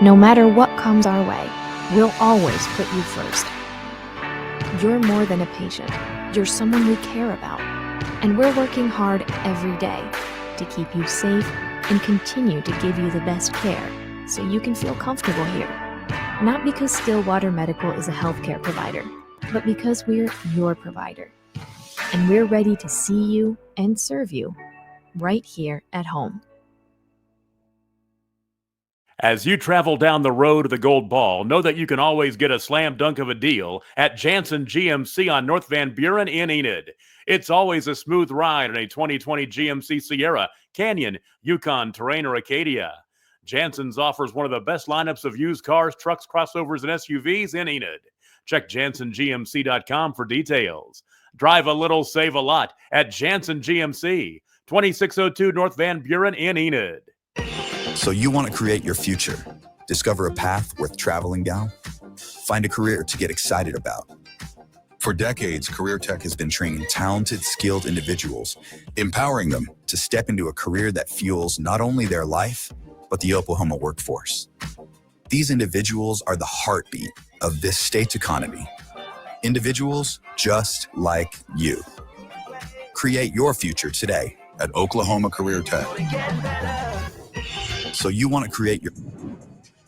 No matter what comes our way, we'll always put you first. You're more than a patient. You're someone we care about. And we're working hard every day to keep you safe and continue to give you the best care so you can feel comfortable here. Not because Stillwater Medical is a healthcare provider, but because we're your provider. And we're ready to see you and serve you right here at home. As you travel down the road to the Gold Ball, know that you can always get a slam dunk of a deal at Jansen GMC on North Van Buren in Enid. It's always a smooth ride in a 2020 GMC Sierra, Canyon, Yukon, Terrain, or Acadia. Jansen's offers one of the best lineups of used cars, trucks, crossovers, and SUVs in Enid. Check JansenGMC.com for details. Drive a little, save a lot at Jansen GMC, 2602 North Van Buren in Enid. So you want to create your future, discover a path worth traveling down, find a career to get excited about. For decades, Career Tech has been training talented, skilled individuals, empowering them to step into a career that fuels not only their life, but the Oklahoma workforce. These individuals are the heartbeat of this state's economy. Individuals just like you. Create your future today at Oklahoma Career Tech. So you want to create your...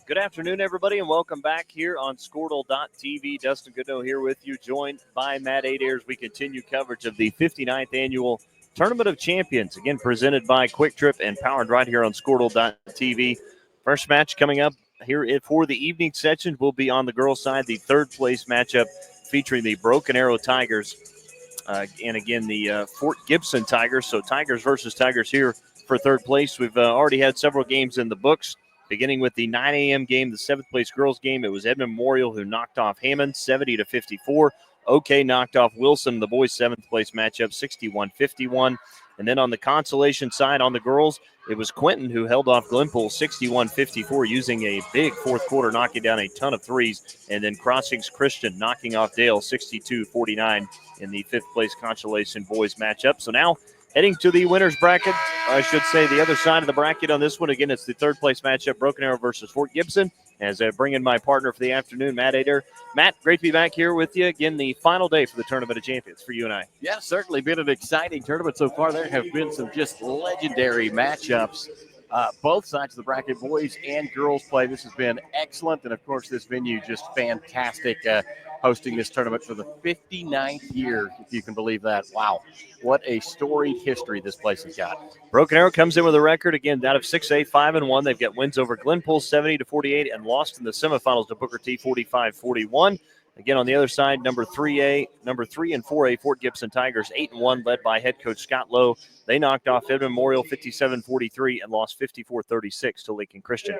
Good afternoon, everybody, and welcome back here on Squirtle.tv. Dustin Goodnow here with you, joined by Matt Adair as we continue coverage of the 59th Annual Tournament of Champions, again presented by Quick Trip and powered right here on Squirtle.tv. First match coming up here for the evening session will be on the girls' side, the third-place matchup featuring the Broken Arrow Tigers and, again, the Fort Gibson Tigers. So Tigers versus Tigers here for third place. We've already had several games in the books, beginning with the 9 a.m. game, the seventh-place girls game. It was Edmond Memorial who knocked off Hammond 70-54. OK knocked off Wilson, the boys' seventh-place matchup, 61-51. And then on the consolation side on the girls, it was Quinton who held off Glenpool 61-54 using a big fourth quarter, knocking down a ton of threes. And then Crossings Christian knocking off Dale 62-49 in the fifth-place consolation boys matchup. So now heading to the winner's bracket, I should say the other side of the bracket on this one. Again, it's the third-place matchup, Broken Arrow versus Fort Gibson. As I bring in my partner for the afternoon, Matt Adair. Matt, great to be back here with you. Again, the final day for the Tournament of Champions for you and I. Yeah, certainly been an exciting tournament so far. There have been some just legendary matchups. Both sides of the bracket, boys and girls play. This has been excellent. And, of course, this venue just fantastic, hosting this tournament for the 59th year, if you can believe that. Wow, what a storied history this place has got. Broken Arrow comes in with a record, again, out of 6A, 5-1. They've got wins over Glenpool 70-48 and lost in the semifinals to Booker T 45-41. Again, on the other side, number 3 and 4A, Fort Gibson Tigers, 8-1, led by head coach Scott Lowe. They knocked off Edmond Memorial 57-43 and lost 54-36 to Lincoln Christian.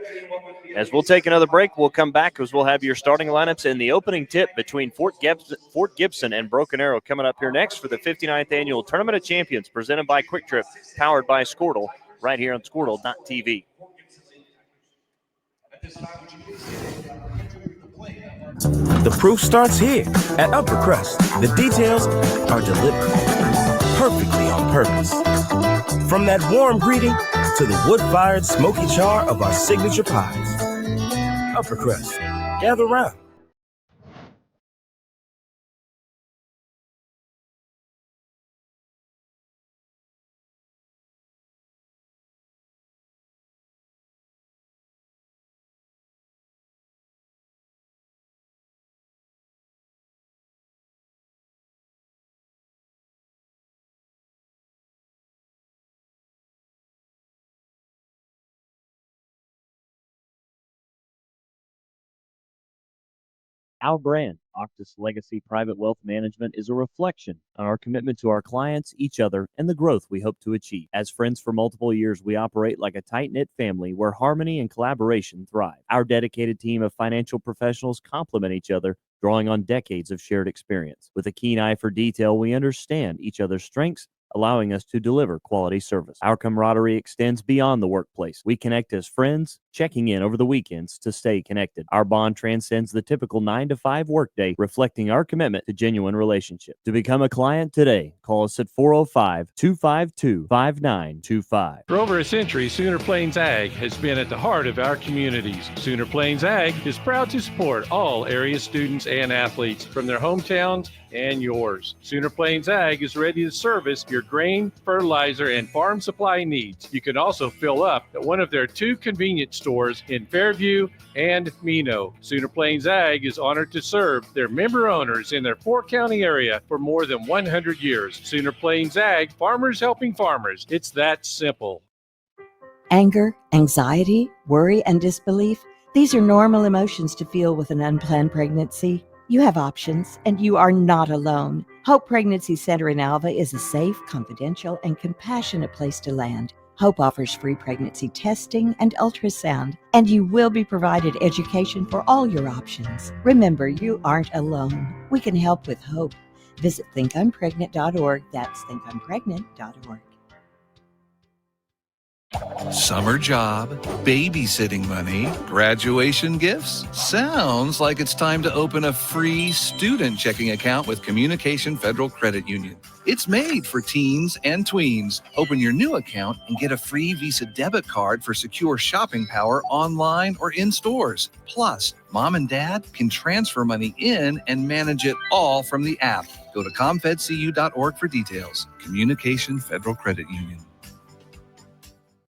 As we'll take another break, we'll come back because we'll have your starting lineups and the opening tip between Fort Gibson and Broken Arrow coming up here next for the 59th Annual Tournament of Champions presented by Quick Trip, powered by Squirtle, right here on Squirtle.tv. The proof starts here at Upper Crust. The details are deliberate, perfectly on purpose. From that warm greeting to the wood-fired smoky char of our signature pies. Upper Crust, gather round. Our brand, Octus Legacy Private Wealth Management, is a reflection on our commitment to our clients, each other, and the growth we hope to achieve. As friends for multiple years, we operate like a tight-knit family where harmony and collaboration thrive. Our dedicated team of financial professionals complement each other, drawing on decades of shared experience. With a keen eye for detail, we understand each other's strengths allowing us to deliver quality service. Our camaraderie extends beyond the workplace. We connect as friends, checking in over the weekends to stay connected. Our bond transcends the typical 9 to 5 workday, reflecting our commitment to genuine relationship. To become a client today, call us at 405-252-5925. For over a century, Sooner Plains Ag has been at the heart of our communities. Sooner Plains Ag is proud to support all area students and athletes from their hometowns and yours. Sooner Plains Ag is ready to service your grain, fertilizer, and farm supply needs. You can also fill up at one of their 2 convenience stores in Fairview and Mino. Sooner Plains Ag is honored to serve their member owners in their 4-county area for more than 100 years. Sooner Plains Ag, farmers helping farmers. It's that simple. Anger, anxiety, worry, and disbelief, these are normal emotions to feel with an unplanned pregnancy. You have options, and you are not alone. Hope Pregnancy Center in Alva is a safe, confidential, and compassionate place to land. Hope offers free pregnancy testing and ultrasound, and you will be provided education for all your options. Remember, you aren't alone. We can help with hope. Visit thinkimpregnant.org. That's thinkimpregnant.org. Summer job, babysitting money, graduation gifts. Sounds like it's time to open a free student checking account with Communication Federal Credit Union. It's made for teens and tweens. Open your new account and get a free Visa debit card for secure shopping power online or in stores. Plus, mom and dad can transfer money in and manage it all from the app. Go to comfedcu.org for details. Communication Federal Credit Union.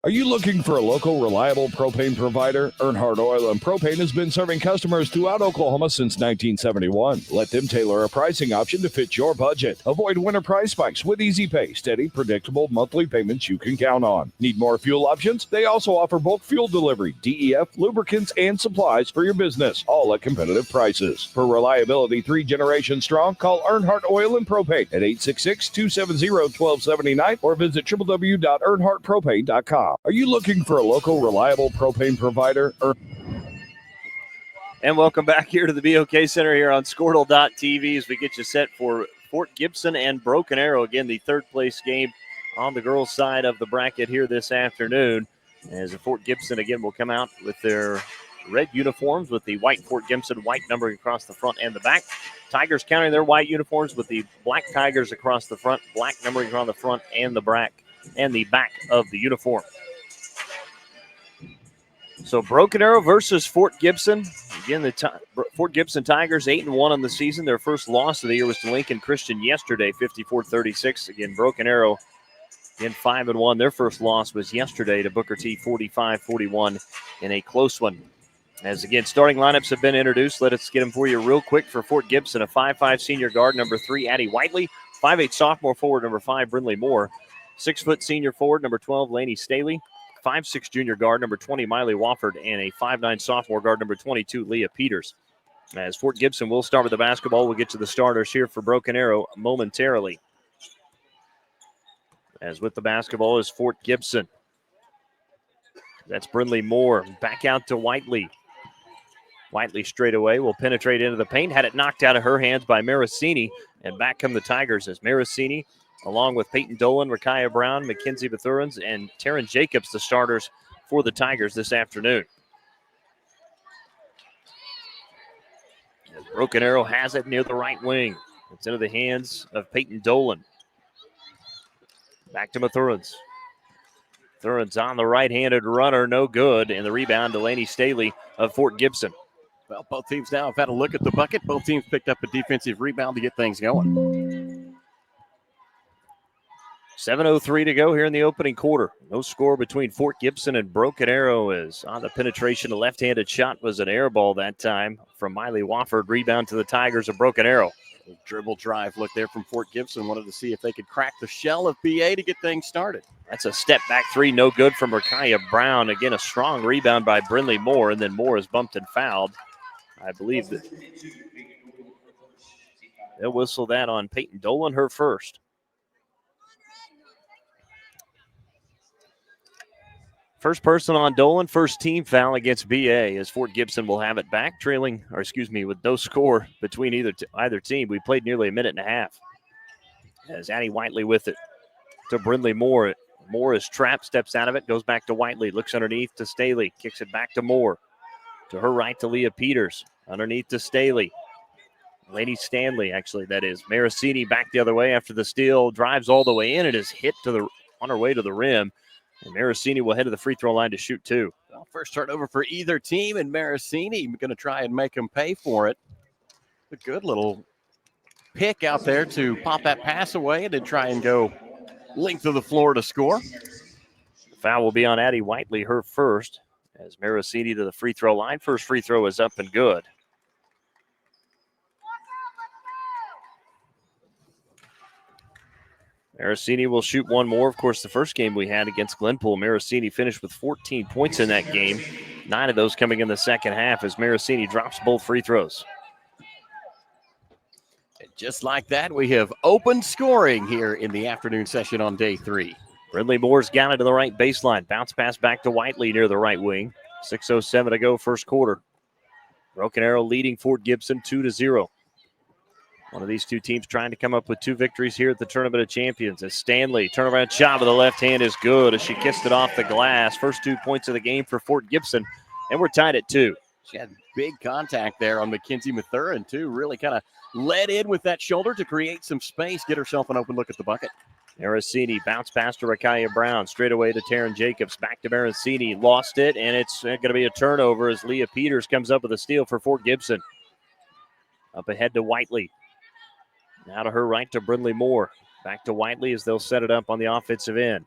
Are you looking for a local, reliable propane provider? Earnhardt Oil and Propane has been serving customers throughout Oklahoma since 1971. Let them tailor a pricing option to fit your budget. Avoid winter price spikes with easy pay, steady, predictable monthly payments you can count on. Need more fuel options? They also offer bulk fuel delivery, DEF, lubricants, and supplies for your business, all at competitive prices. For reliability 3 generations strong, call Earnhardt Oil and Propane at 866-270-1279 or visit www.earnhardtpropane.com. Are you looking for a local, reliable propane provider? And welcome back here to the BOK Center here on Squirtle.tv as we get you set for Fort Gibson and Broken Arrow. Again, the third place game on the girls' side of the bracket here this afternoon. As Fort Gibson, again, will come out with their red uniforms with the white Fort Gibson white numbering across the front and the back. Tigers counting their white uniforms with the black Tigers across the front, black numbering on the front and the back of the uniform. So Broken Arrow versus Fort Gibson. Again, the Fort Gibson Tigers 8-1 on the season. Their first loss of the year was to Lincoln Christian yesterday, 54-36. Again, Broken Arrow, again, 5-1. Their first loss was yesterday to Booker T, 45-41 in a close one. As, again, starting lineups have been introduced, let us get them for you real quick for Fort Gibson. A 5'5 senior guard, number 3, Addie Whiteley. 5'8 sophomore forward, number 5, Brindley Moore. 6' senior forward, number 12, Laney Staley. 5'6 junior guard, number 20, Miley Wofford, and a 5'9 sophomore guard, number 22, Leah Peters. As Fort Gibson will start with the basketball, we'll get to the starters here for Broken Arrow momentarily. As with the basketball is Fort Gibson. That's Brindley Moore. Back out to Whiteley. Whiteley straight away will penetrate into the paint. Had it knocked out of her hands by Maricini. And back come the Tigers as Maricini, along with Peyton Dolan, Rakaya Brown, Mackenzie Bethurans, and Taryn Jacobs, the starters for the Tigers this afternoon. As Broken Arrow has it near the right wing. It's into the hands of Peyton Dolan. Back to Bethurans. Bethurans on the right-handed runner, no good. And the rebound, Delaney Staley of Fort Gibson. Well, both teams now have had a look at the bucket. Both teams picked up a defensive rebound to get things going. 7:03 to go here in the opening quarter. No score between Fort Gibson and Broken Arrow is on the penetration. A left-handed shot was an air ball that time from Miley Wofford. Rebound to the Tigers of Broken Arrow. Dribble drive look there from Fort Gibson. Wanted to see if they could crack the shell of BA to get things started. That's a step back three, no good from Rakaya Brown. Again, a strong rebound by Brindley Moore, and then Moore is bumped and fouled. I believe that they'll whistle that on Peyton Dolan, her first. First person on Dolan, first team foul against BA as Fort Gibson will have it back, with no score between either team. We played nearly a minute and a half. As Addie Whiteley with it. to Brindley Moore. Moore is trapped, steps out of it, goes back to Whiteley, looks underneath to Staley, kicks it back to Moore. To her right to Leah Peters, underneath to Staley. Lady Stanley, actually, that is. Maricini back the other way after the steal, drives all the way in. It is hit on her way to the rim. And Maricini will head to the free throw line to shoot two. Well, first turnover for either team, and Maricini going to try and make them pay for it. A good little pick out there to pop that pass away and then try and go length of the floor to score. The foul will be on Addie Whiteley, her first, as Maricini to the free throw line. First free throw is up and good. Maricini will shoot one more. Of course, the first game we had against Glenpool, Maricini finished with 14 points in that game. 9 of those coming in the second half as Maricini drops both free throws. And just like that, we have open scoring here in the afternoon session on day 3. Brindley Moore's got it to the right baseline. Bounce pass back to Whiteley near the right wing. 6:07 to go, first quarter. Broken Arrow leading Fort Gibson 2-0. One of these two teams trying to come up with 2 victories here at the Tournament of Champions. As Stanley, turnaround shot with the left hand is good as she kissed it off the glass. First 2 points of the game for Fort Gibson, and we're tied at 2. She had big contact there on Mackenzie Mathurin, too. Really kind of led in with that shoulder to create some space, get herself an open look at the bucket. Maricini bounce pass to Rakaya Brown. Straight away to Taryn Jacobs. Back to Maricini. Lost it, and it's going to be a turnover as Leah Peters comes up with a steal for Fort Gibson. Up ahead to Whiteley. Now to her right to Brindley Moore. Back to Whiteley as they'll set it up on the offensive end.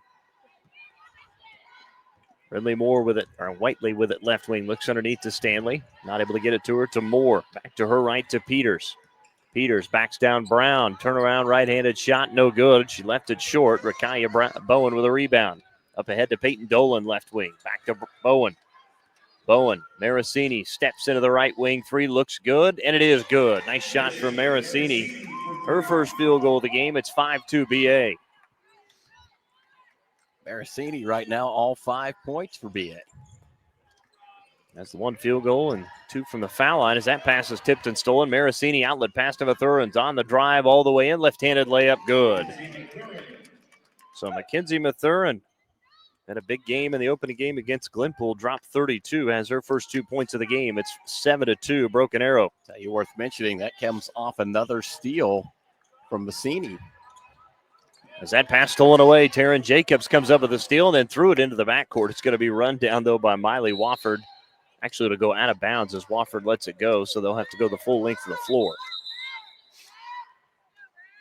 Brindley Moore with it, or Whiteley with it left wing. Looks underneath to Stanley. Not able to get it to her, to Moore. Back to her right to Peters. Peters backs down Brown. Turnaround right-handed shot, no good. She left it short. Rakaya Bowen with a rebound. Up ahead to Peyton Dolan, left wing. Back to Bowen. Maricini steps into the right wing. 3 looks good, and it is good. Nice shot from Maricini. Her first field goal of the game. It's 5-2 BA. Maricini right now, all 5 points for BA. That's the 1 field goal and 2 from the foul line as that pass is tipped and stolen. Maricini outlet pass to Mathurin's on the drive all the way in. Left-handed layup, good. So Mackenzie Mathurin had a big game in the opening game against Glenpool. Dropped 32, has her first 2 points of the game. It's 7-2, Broken Arrow. Tell you worth mentioning, that comes off another steal from Massini. As that pass stolen away, Taryn Jacobs comes up with a steal and then threw it into the backcourt. It's going to be run down, though, by Miley Wofford. Actually, it'll go out of bounds as Wofford lets it go, so they'll have to go the full length of the floor.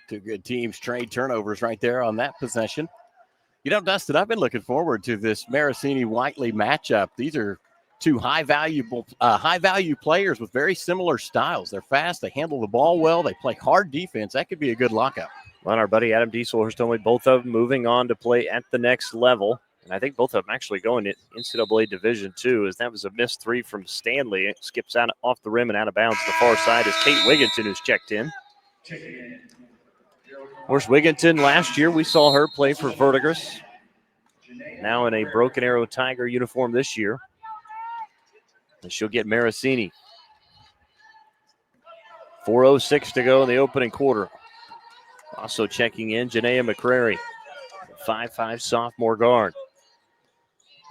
2 good teams trade turnovers right there on that possession. You know, Dustin, I've been looking forward to this Maricini-Whiteley matchup. These are 2 high-value players with very similar styles. They're fast, they handle the ball well, they play hard defense. That could be a good lockout. Well, our buddy Adam Dieselhurst told me both of them moving on to play at the next level. And I think both of them actually going to NCAA Division II, as that was a missed 3 from Stanley. It skips out off the rim and out of bounds to the far side as Kate Wigginton, who's checked in. Of course, Wigginton, last year we saw her play for Verdigris. Now in a Broken Arrow Tiger uniform this year. And she'll get Maricini. 4:06 to go in the opening quarter. Also checking in, Janaea McCrary, 5'5" sophomore guard.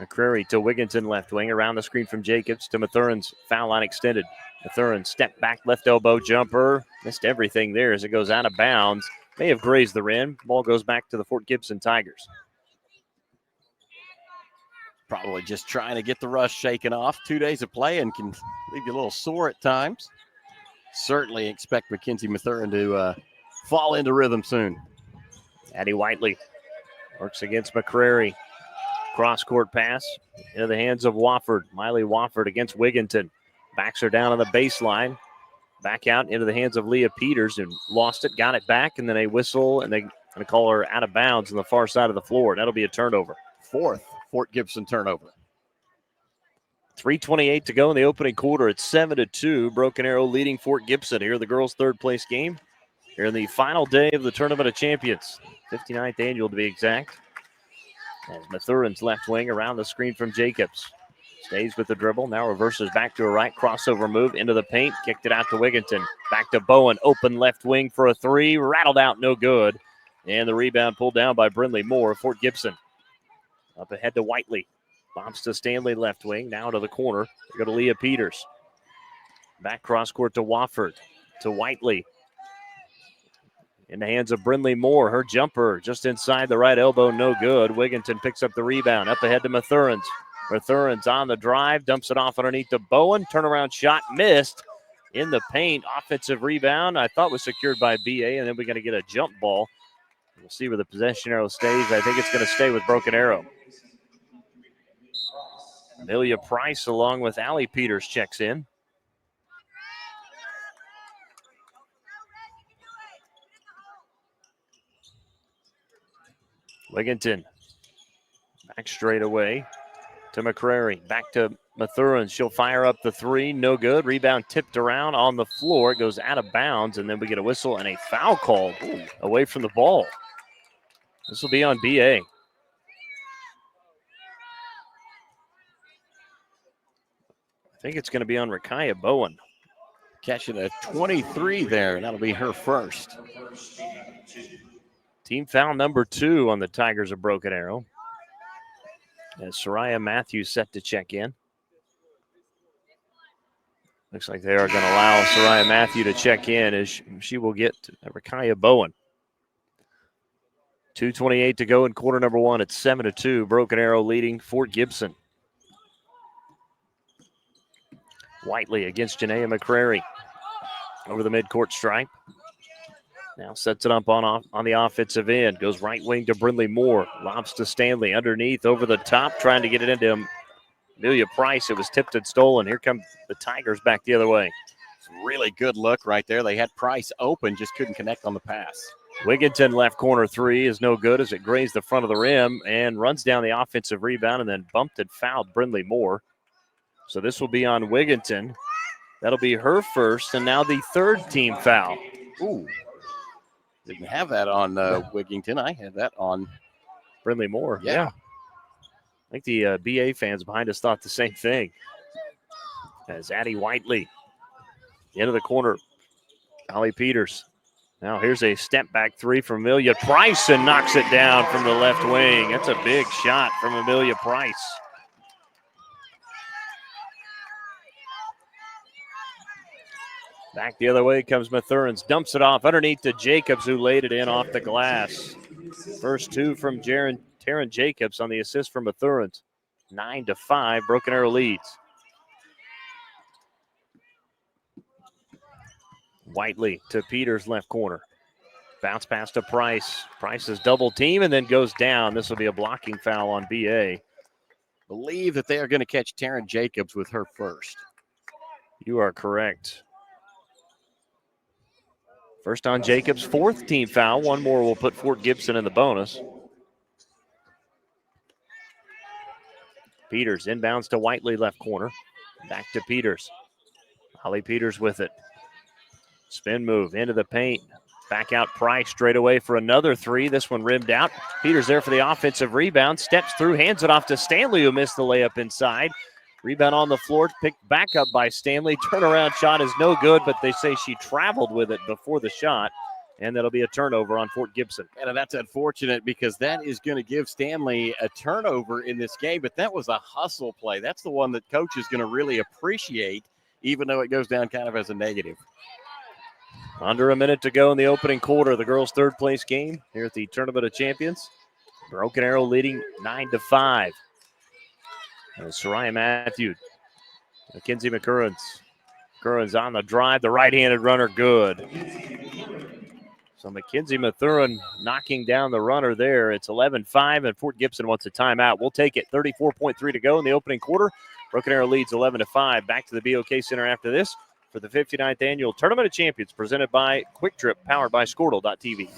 McCrary to Wigginton left wing, around the screen from Jacobs to Mathurin's foul line extended. Mathurin step back, left elbow jumper. Missed everything there as it goes out of bounds. May have grazed the rim. Ball goes back to the Fort Gibson Tigers. Probably just trying to get the rust shaken off. 2 days of play and can leave you a little sore at times. Certainly expect Mackenzie Mathurin to fall into rhythm soon. Addie Whiteley works against McCrary. Cross-court pass into the hands of Wofford. Miley Wofford against Wigginton. Backs her down on the baseline. Back out into the hands of Leah Peters, and lost it, got it back, and then a whistle, and they're going to call her out of bounds on the far side of the floor. That'll be a turnover. 4th Fort Gibson turnover. 3:28 to go in the opening quarter. It's 7-2. Broken Arrow leading Fort Gibson here, the girls' third-place game. Here in the final day of the Tournament of Champions. 59th annual to be exact. As Mathurin's left wing around the screen from Jacobs. Stays with the dribble, now reverses back to her right. Crossover move into the paint. Kicked it out to Wigginton. Back to Bowen, open left wing for a 3. Rattled out, no good. And the rebound pulled down by Brindley Moore. Fort Gibson up ahead to Whiteley. Bobs to Stanley left wing. Now to the corner. They go to Leah Peters. Back cross court to Wofford. To Whiteley. In the hands of Brindley Moore. Her jumper just inside the right elbow. No good. Wigginton picks up the rebound. Up ahead to Mathurans. Mathurans on the drive. Dumps it off underneath to Bowen. Turnaround shot missed. In the paint. Offensive rebound. I thought was secured by BA. And then we're going to get a jump ball. We'll see where the possession arrow stays. I think it's going to stay with Broken Arrow. Amelia Price along with Allie Peters checks in. Wigginton back straight away to McCrary. Back to Mathurans. She'll fire up the three. No good. Rebound tipped around on the floor. It goes out of bounds, and then we get a whistle and a foul called away from the ball. This will be on BA. I think it's going to be on Rakaya Bowen. Catching a 23 there. That'll be her first. Team foul number 2 on the Tigers of Broken Arrow. And Soraya Matthews set to check in. Looks like they are going to allow Soraya Matthews to check in as she will get Rakaya Bowen. 2:28 to go in quarter number 1. It's 7-2. Broken Arrow leading Fort Gibson. Whiteley against Janaea McCrary. Over the midcourt stripe. Now sets it up on the offensive end. Goes right wing to Brindley Moore. Lobs to Stanley underneath over the top. Trying to get it into Amelia Price. It was tipped and stolen. Here come the Tigers back the other way. It's a really good look right there. They had Price open. Just couldn't connect on the pass. Wigginton left corner three is no good as it grazed the front of the rim and runs down the offensive rebound and then bumped and fouled Brindley Moore. So this will be on Wigginton. That'll be her first and now the third team foul. Ooh. Didn't have that on Wigginton. I had that on Brindley Moore. Yeah. I think the BA fans behind us thought the same thing. As Addie Whiteley. Into the corner. Allie Peters. Now here's a step back three from Amelia Price and knocks it down from the left wing. That's a big shot from Amelia Price. Back the other way comes Mathurans. Dumps it off underneath to Jacobs, who laid it in off the glass. First two from Taryn Jacobs on the assist from Mathurans. 9-5, Broken Arrow leads. Whiteley to Peters, left corner. Bounce pass to Price. Price is double team and then goes down. This will be a blocking foul on BA. Believe that they are going to catch Taryn Jacobs with her first. You are correct. First on Jacobs, fourth team foul. One more will put Fort Gibson in the bonus. Peters inbounds to Whiteley, left corner. Back to Peters. Holly Peters with it. Spin move into the paint. Back out Price straight away for another three. This one rimmed out. Peters there for the offensive rebound. Steps through, hands it off to Stanley, who missed the layup inside. Rebound on the floor, picked back up by Stanley. Turnaround shot is no good, but they say she traveled with it before the shot. And that'll be a turnover on Fort Gibson. And that's unfortunate because that is going to give Stanley a turnover in this game. But that was a hustle play. That's the one that coach is going to really appreciate, even though it goes down kind of as a negative. Under a minute to go in the opening quarter of the girls' third place game here at the Tournament of Champions. Broken Arrow leading 9-5. And Soraya Matthews. Mackenzie McCurrans. McCurrans on the drive. The right-handed runner good. So Mackenzie Mathurin knocking down the runner there. It's 11-5, and Fort Gibson wants a timeout. We'll take it. 34.3 to go in the opening quarter. Broken Arrow leads 11-5. Back to the BOK Center after this for the 59th Annual Tournament of Champions presented by Quick Trip, powered by Squirtle.tv.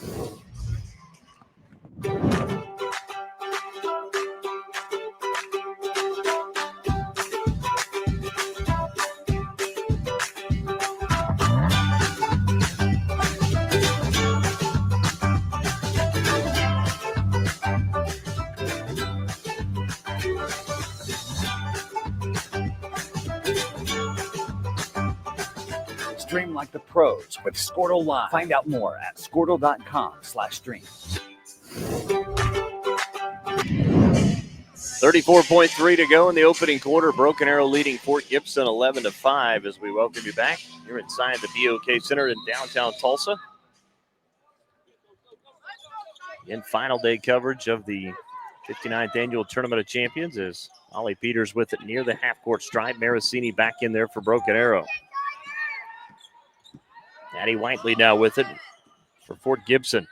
Stream like the pros with Squirtle Live. Find out more at squirtle.com/stream. 34.3 to go in the opening quarter. Broken Arrow leading Fort Gibson 11-5 as we welcome you back. You're inside the BOK Center in downtown Tulsa. In final day coverage of the 59th Annual Tournament of Champions as Ollie Peters with it near the half-court stripe. Maricini back in there for Broken Arrow. Addie Whiteley now with it for Fort Gibson.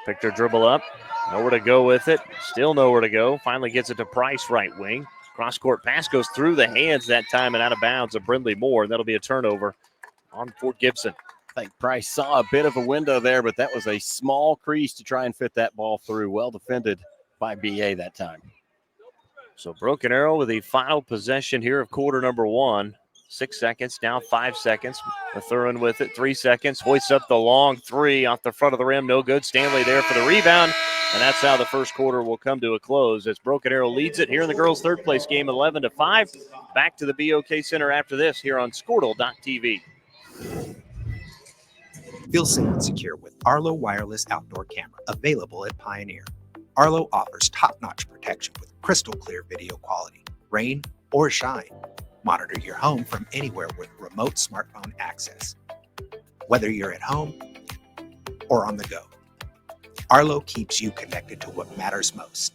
Picked her dribble up. Nowhere to go with it. Still nowhere to go. Finally gets it to Price, right wing. Cross-court pass goes through the hands that time and out of bounds of Brindley Moore. That'll be a turnover on Fort Gibson. I think Price saw a bit of a window there, but that was a small crease to try and fit that ball through. Well defended by BA that time. So Broken Arrow with the final possession here of quarter number one. 6 seconds, now 5 seconds. Mathurin with it, 3 seconds. Hoists up the long three off the front of the rim. No good. Stanley there for the rebound. And that's how the first quarter will come to a close as Broken Arrow leads it here in the girls' third place game 11-5. Back to the BOK Center after this here on Squirtle.tv. Feel safe and secure with Arlo Wireless Outdoor Camera, available at Pioneer. Arlo offers top-notch protection with crystal clear video quality, rain or shine. Monitor your home from anywhere with remote smartphone access. Whether you're at home or on the go, Arlo keeps you connected to what matters most.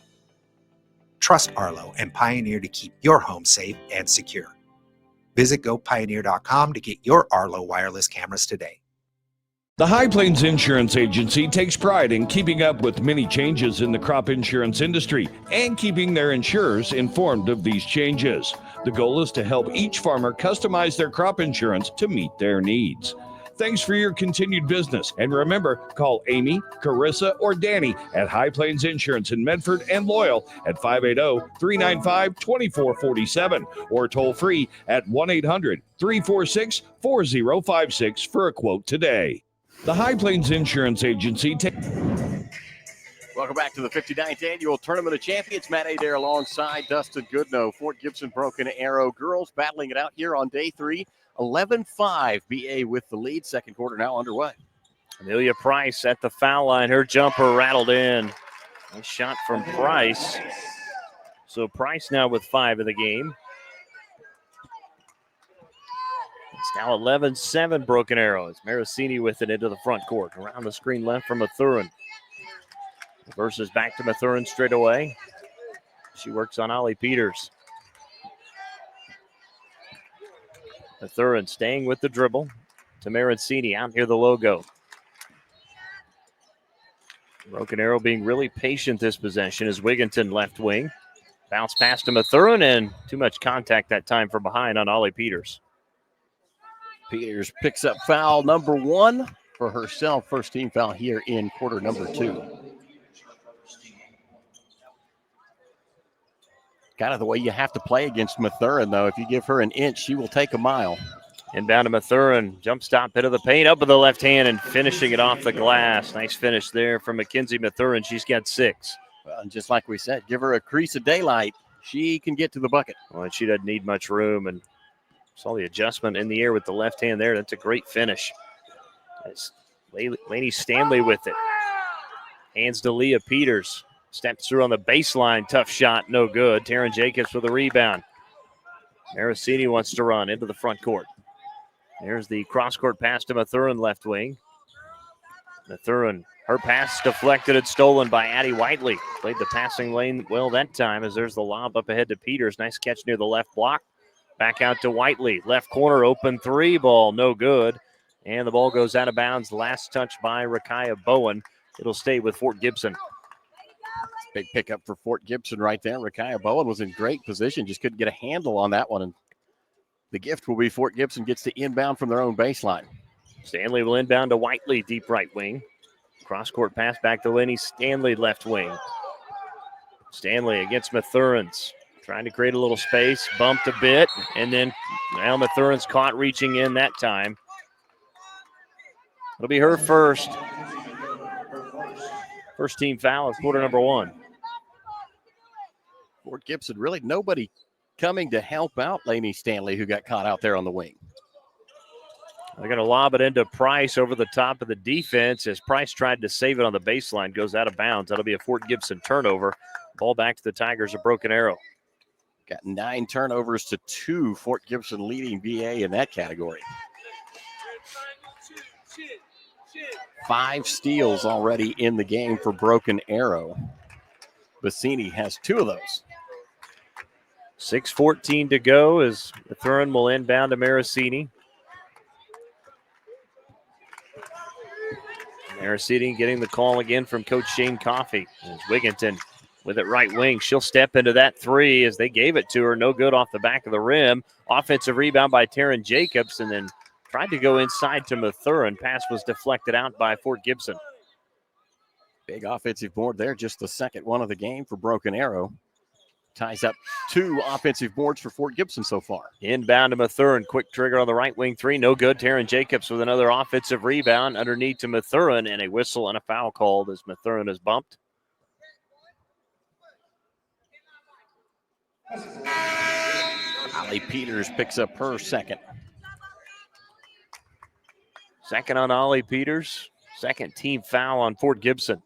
Trust Arlo and Pioneer to keep your home safe and secure. Visit gopioneer.com to get your Arlo wireless cameras today. The High Plains Insurance Agency takes pride in keeping up with many changes in the crop insurance industry and keeping their insurers informed of these changes. The goal is to help each farmer customize their crop insurance to meet their needs. Thanks for your continued business. And remember, call Amy, Carissa, or Danny at High Plains Insurance in Medford and Loyal at 580-395-2447 or toll free at 1-800-346-4056 for a quote today. The High Plains Insurance Agency. Welcome back to the 59th Annual Tournament of Champions. Matt Adair alongside Dustin Goodnow. Fort Gibson Broken Arrow girls battling it out here on day three. 11-5, BA with the lead. Second quarter now underway. Amelia Price at the foul line. Her jumper rattled in. Nice shot from Price. So Price now with 5 in the game. It's now 11-7 Broken Arrow. It's Maricini with it into the front court. Around the screen left from Mathurin. Versus back to Mathurin straight away. She works on Ollie Peters. Mathurin staying with the dribble to Maricini. Out here the logo. Broken Arrow being really patient this possession as Wigginton left wing. Bounce pass to Mathurin and too much contact that time from behind on Ollie Peters. Peters picks up foul number 1 for herself. First team foul here in quarter number 2. Kind of the way you have to play against Mathurin, though. If you give her an inch, she will take a mile. Inbound to Mathurin. Jump stop, hit of the paint, up with the left hand and finishing it off the glass. Nice finish there from Mackenzie Mathurin. She's got 6. Well, and just like we said, give her a crease of daylight. She can get to the bucket. Well, and she doesn't need much room. And saw the adjustment in the air with the left hand there. That's a great finish. That's Lainey Stanley with it. Hands to Leah Peters. Steps through on the baseline. Tough shot, no good. Taryn Jacobs with a rebound. Maricini wants to run into the front court. There's the cross-court pass to Mathurin, left wing. Mathurin, her pass deflected and stolen by Addie Whiteley. Played the passing lane well that time as there's the lob up ahead to Peters. Nice catch near the left block. Back out to Whiteley. Left corner, open three ball, no good. And the ball goes out of bounds. Last touch by Rakaya Bowen. It'll stay with Fort Gibson. Big pickup for Fort Gibson right there. Rakaya Bowen was in great position. Just couldn't get a handle on that one. And the gift will be Fort Gibson gets to inbound from their own baseline. Stanley will inbound to Whiteley, deep right wing. Cross-court pass back to Lenny Stanley, left wing. Stanley against Mathurin's. Trying to create a little space, bumped a bit, and then now Mathurin's caught reaching in that time. It'll be her first. First team foul of quarter number 1. Fort Gibson, really nobody coming to help out Lainey Stanley, who got caught out there on the wing. They're going to lob it into Price over the top of the defense as Price tried to save it on the baseline. Goes out of bounds. That'll be a Fort Gibson turnover. Ball back to the Tigers of Broken Arrow. Got 9 turnovers to 2. Fort Gibson leading VA in that category. 5 steals already in the game for Broken Arrow. Bassini has 2 of those. 6:14 to go as Mathurin will inbound to Marasini. Marasini getting the call again from Coach Shane Coffey. As Wigginton with it right wing. She'll step into that 3 as they gave it to her. No good off the back of the rim. Offensive rebound by Taryn Jacobs, and then tried to go inside to Mathurin. Pass was deflected out by Fort Gibson. Big offensive board there. Just the second one of the game for Broken Arrow. Ties up 2 offensive boards for Fort Gibson so far. Inbound to Mathurin. Quick trigger on the right wing 3. No good. Taryn Jacobs with another offensive rebound underneath to Mathurin, and a whistle and a foul called as Mathurin is bumped. Ollie Peters picks up her second. Second on Ollie Peters. Second team foul on Fort Gibson.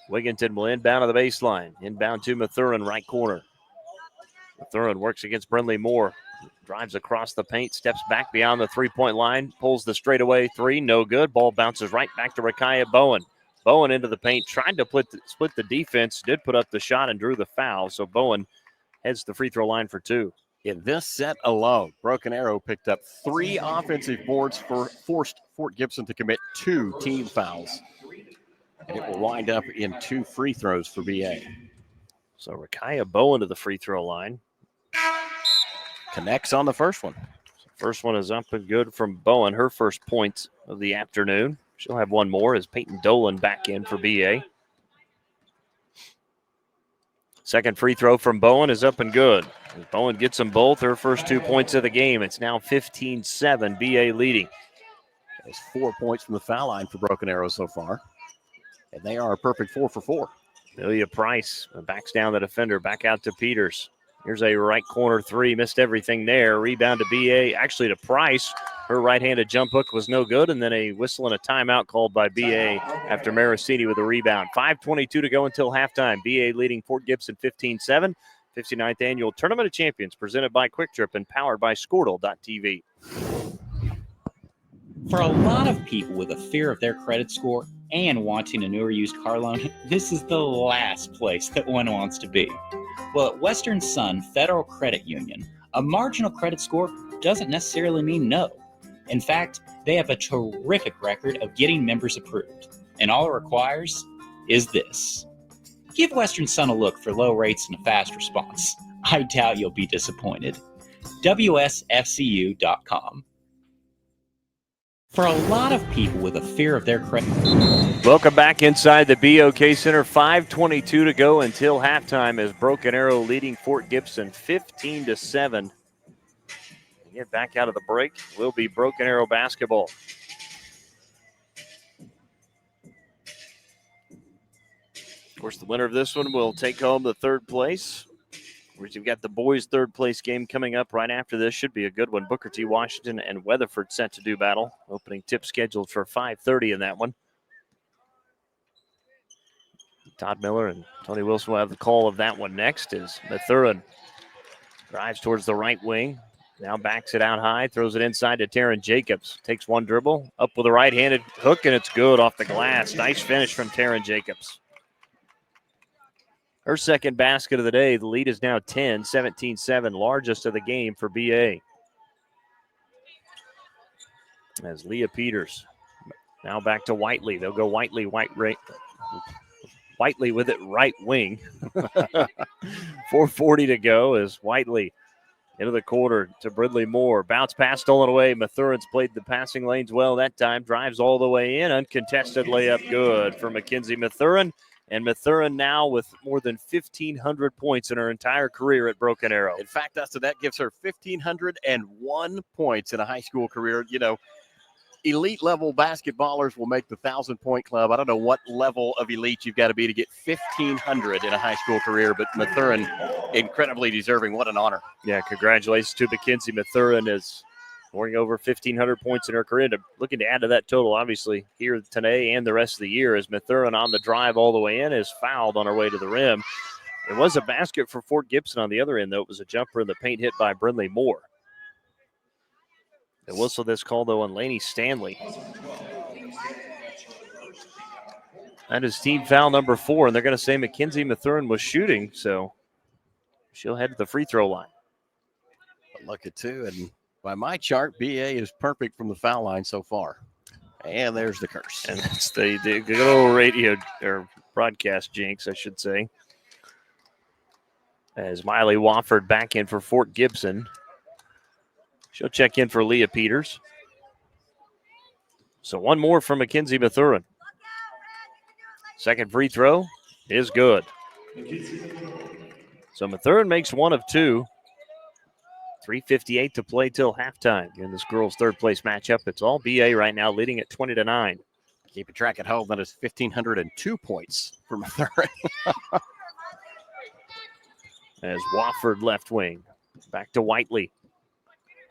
Wigginton will inbound to the baseline. Inbound to Mathurin, right corner. Mathurin works against Brindley Moore. Drives across the paint, steps back beyond the three-point line, pulls the straightaway 3, no good. Ball bounces right back to Rakaya Bowen. Bowen into the paint, tried to split the defense, did put up the shot and drew the foul. So Bowen heads to the free throw line for 2. In this set alone, Broken Arrow picked up 3 offensive boards, forced Fort Gibson to commit 2 team fouls. And it will wind up in 2 free throws for BA. So Rakaya Bowen to the free throw line. Connects on the first one. First one is up and good from Bowen. Her first points of the afternoon. She'll have one more as Peyton Dolan back in for BA. Second free throw from Bowen is up and good. As Bowen gets them both, her first 2 points of the game. It's now 15-7, BA leading. There's 4 points from the foul line for Broken Arrow so far. And they are a perfect 4 for 4. Amelia Price backs down the defender, back out to Peters. Here's a right corner 3, missed everything there. Rebound to BA, actually to Price. Her right-handed jump hook was no good, and then a whistle and a timeout called by BA after Marasini with a rebound. 5:22 to go until halftime. BA leading Fort Gibson 15-7. 59th Annual Tournament of Champions presented by Quick Trip and powered by Squirtle.tv. For a lot of people with a fear of their credit score and wanting a new or used car loan, this is the last place that one wants to be. Well, at Western Sun Federal Credit Union, a marginal credit score doesn't necessarily mean no. In fact, they have a terrific record of getting members approved, and all it requires is this. Give Western Sun a look for low rates and a fast response. I doubt you'll be disappointed. WSFCU.com. For a lot of people with a fear of their credit. Welcome back inside the BOK Center. 5:22 to go until halftime as Broken Arrow leading Fort Gibson 15-7. Get back out of the break will be Broken Arrow basketball. Of course, the winner of this one will take home the third place. We've got the boys' third place game coming up right after this. Should be a good one. Booker T. Washington and Weatherford set to do battle. Opening tip scheduled for 5:30 in that one. Todd Miller and Tony Wilson will have the call of that one next as Mathurin drives towards the right wing. Now backs it out high, throws it inside to Taryn Jacobs. Takes one dribble, up with a right-handed hook, and it's good off the glass. Nice finish from Taryn Jacobs. Her second basket of the day. The lead is now 10, 17-7, largest of the game for BA. As Leah Peters now back to Whiteley. They'll go Whiteley with it right wing. 4:40 to go as Whiteley into the quarter to Brindley Moore. Bounce pass stolen away. Mathurin's played the passing lanes well that time. Drives all the way in. Uncontested layup good for Mackenzie Mathurin. And Mathurin now with more than 1,500 points in her entire career at Broken Arrow. In fact, Dustin, that gives her 1,501 points in a high school career. You know, elite level basketballers will make the 1,000-point club. I don't know what level of elite you've got to be to get 1,500 in a high school career, but Mathurin incredibly deserving. What an honor. Yeah, congratulations to Mackenzie Mathurin as scoring over 1,500 points in her career. Looking to add to that total, obviously, here today and the rest of the year, as Mathurin on the drive all the way in is fouled on her way to the rim. It was a basket for Fort Gibson on the other end, though. It was a jumper in the paint hit by Brindley Moore. The whistle this call, though, on Lainey Stanley. That is team foul number 4, and they're going to say Mackenzie Mathurin was shooting, so she'll head to the free throw line. Look at 2, and by my chart, BA is perfect from the foul line so far. And there's the curse. And that's the good old radio or broadcast jinx, I should say. As Miley Wofford back in for Fort Gibson. She'll check in for Leah Peters. So one more from Mackenzie Mathurin. Second free throw is good. So Mathurin makes 1 of 2. 3:58 to play till halftime in this girls' third place matchup. It's all BA right now, leading at 20-9. Keep a track at home. That is 1,502 points for Mathurin. As Wofford left wing. Back to Whiteley.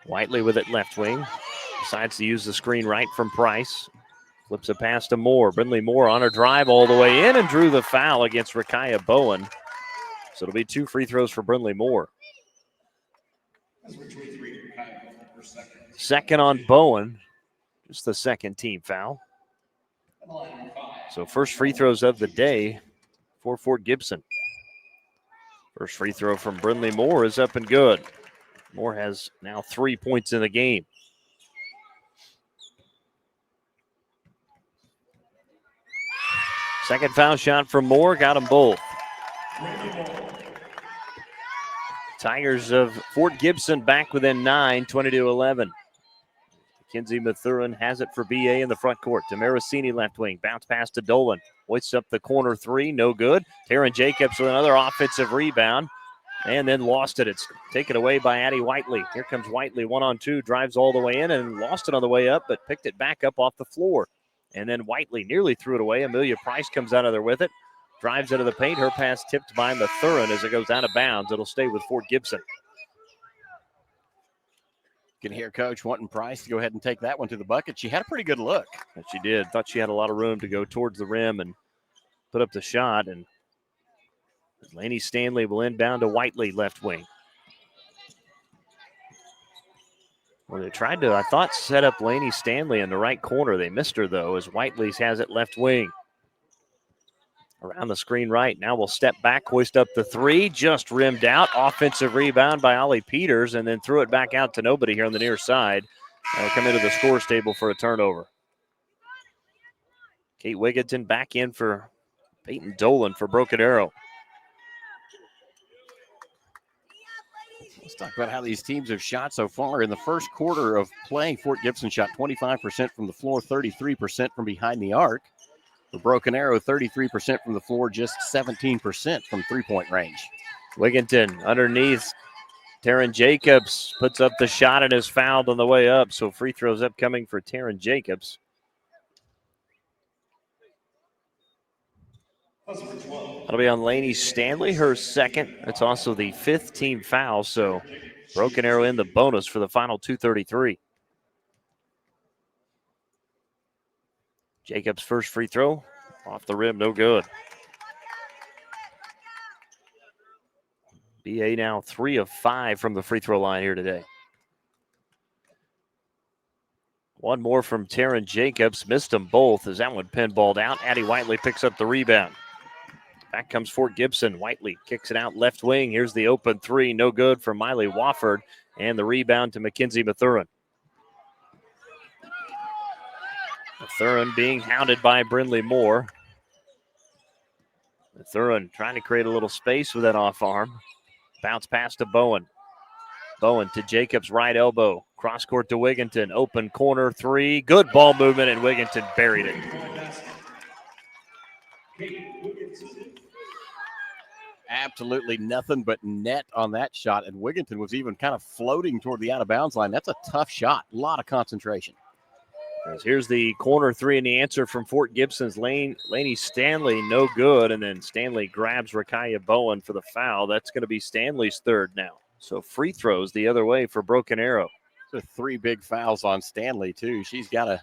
Whiteley with it left wing. Decides to use the screen right from Price. Flips a pass to Moore. Brindley Moore on her drive all the way in and drew the foul against Rakaya Bowen. So it'll be 2 free throws for Brindley Moore. Second on Bowen. Just the second team foul. So first free throws of the day for Fort Gibson. First free throw from Brindley Moore is up and good. Moore has now 3 points in the game. Second foul shot from Moore, got them both. Tigers of Fort Gibson back within 9, 20-11. Mackenzie Mathurin has it for BA in the front court. To Maricini left wing, bounce pass to Dolan. Hoists up the corner 3, no good. Taryn Jacobs with another offensive rebound. And then lost it. It's taken away by Addie Whiteley. Here comes Whiteley, 1-on-2, drives all the way in and lost it on the way up, but picked it back up off the floor. And then Whiteley nearly threw it away. Amelia Price comes out of there with it. Drives into the paint. Her pass tipped by Mathurin as it goes out of bounds. It'll stay with Fort Gibson. You can hear Coach wanting Price to go ahead and take that one to the bucket. She had a pretty good look. And she did. Thought she had a lot of room to go towards the rim and put up the shot. And Lainey Stanley will inbound to Whiteley left wing. Well, they tried to, I thought, set up Lainey Stanley in the right corner. They missed her, though, as Whiteley has it left wing. Around the screen right. Now we'll step back, hoist up the 3. Just rimmed out. Offensive rebound by Ollie Peters, and then threw it back out to nobody here on the near side. That'll come into the scores table for a turnover. Kate Wigginton back in for Peyton Dolan for Broken Arrow. Let's talk about how these teams have shot so far. In the first quarter of play, Fort Gibson shot 25% from the floor, 33% from behind the arc. For Broken Arrow, 33% from the floor, just 17% from three-point range. Wigginton underneath. Taryn Jacobs puts up the shot and is fouled on the way up. So free throws upcoming for Taryn Jacobs. That'll be on Lainey Stanley, her second. It's also the 5th team foul. So Broken Arrow in the bonus for the final 2:33. Jacobs' first free throw off the rim, no good. BA now 3 of 5 from the free throw line here today. One more from Taryn Jacobs. Missed them both as that one pinballed out. Addie Whiteley picks up the rebound. Back comes Fort Gibson. Whiteley kicks it out left wing. Here's the open 3. No good for Miley Wofford. And the rebound to Mackenzie Mathurin. Mathurin being hounded by Brindley Moore. Mathurin trying to create a little space with that off arm. Bounce pass to Bowen. Bowen to Jacobs' right elbow. Cross court to Wigginton. Open corner 3. Good ball movement, and Wigginton buried it. Absolutely nothing but net on that shot, and Wigginton was even kind of floating toward the out-of-bounds line. That's a tough shot. A lot of concentration. As here's the corner 3 and the answer from Fort Gibson's Lainey Stanley, no good. And then Stanley grabs Rakaya Bowen for the foul. That's going to be Stanley's third now. So free throws the other way for Broken Arrow. 3 big fouls on Stanley, too. She's got to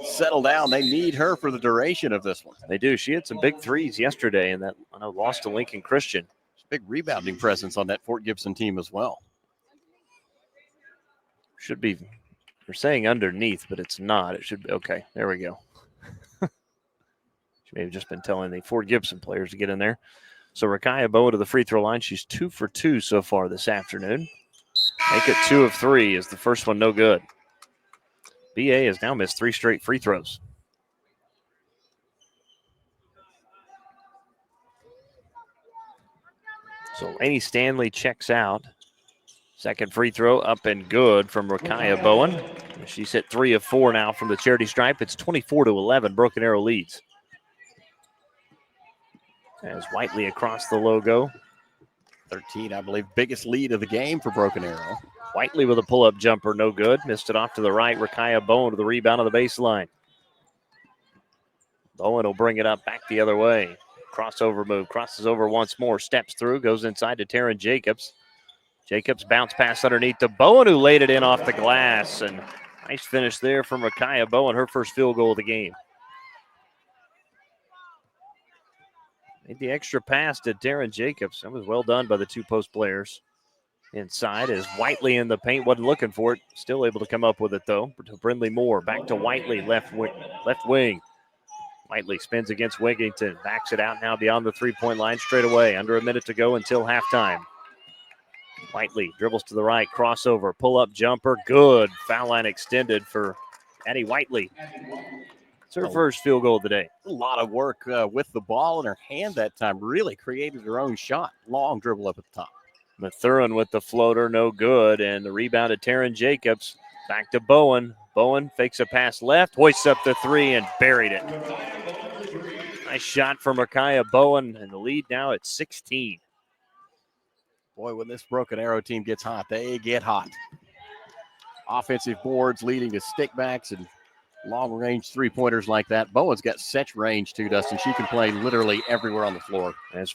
settle down. They need her for the duration of this one. They do. She had some big threes yesterday in that loss to Lincoln Christian. Big rebounding presence on that Fort Gibson team as well. Should be, they're saying underneath, but it's not. It should be. Okay, there we go. She may have just been telling the Fort Gibson players to get in there. So Rakaya Bowen to the free throw line. She's 2 for 2 so far this afternoon. Make it 2 of 3 is the first one no good. BA has now missed 3 straight free throws. So Lainey Stanley checks out. Second free throw up and good from Rakaya Bowen. She's hit 3 of 4 now from the charity stripe. It's 24-11. Broken Arrow leads. As Whiteley across the logo. 13, I believe, biggest lead of the game for Broken Arrow. Whiteley with a pull-up jumper, no good. Missed it off to the right. Rakaya Bowen to the rebound on the baseline. Bowen will bring it up back the other way. Crossover move, crosses over once more, steps through, goes inside to Taryn Jacobs. Jacobs bounce pass underneath to Bowen, who laid it in off the glass. And nice finish there from Rakaya Bowen, her first field goal of the game. Made the extra pass to Taryn Jacobs. That was well done by the 2 post players. Inside as Whiteley in the paint, wasn't looking for it. Still able to come up with it, though. To Brindley Moore, back to Whiteley, left wing. Whiteley spins against Wigington, backs it out now beyond the 3-point line straight away. Under a minute to go until halftime. Whiteley dribbles to the right, crossover, pull-up jumper, good. Foul line extended for Addie Whiteley. It's her first field goal of the day. A lot of work with the ball in her hand that time. Really created her own shot. Long dribble up at the top. Mathurin with the floater, no good. And the rebound to Taryn Jacobs. Back to Bowen. Bowen fakes a pass left, hoists up the 3 and buried it. Nice shot from Rakaya Bowen, and the lead now at 16. Boy, when this Broken Arrow team gets hot, they get hot. Offensive boards leading to stickbacks and long-range three-pointers like that. Bowen's got such range, too, Dustin. She can play literally everywhere on the floor. As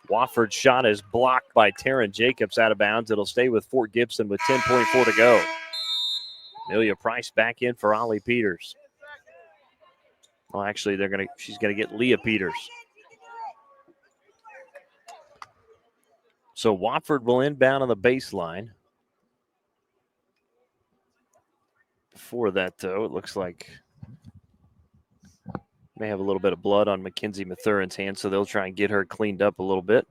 Wofford's shot is blocked by Taryn Jacobs out of bounds. It'll stay with Fort Gibson with 10.4 to go. Amelia Price back in for Ollie Peters. Well, actually, she's gonna get Leah Peters. So Wofford will inbound on the baseline. Before that, though, it looks like may have a little bit of blood on Mackenzie Mathurin's hand, so they'll try and get her cleaned up a little bit.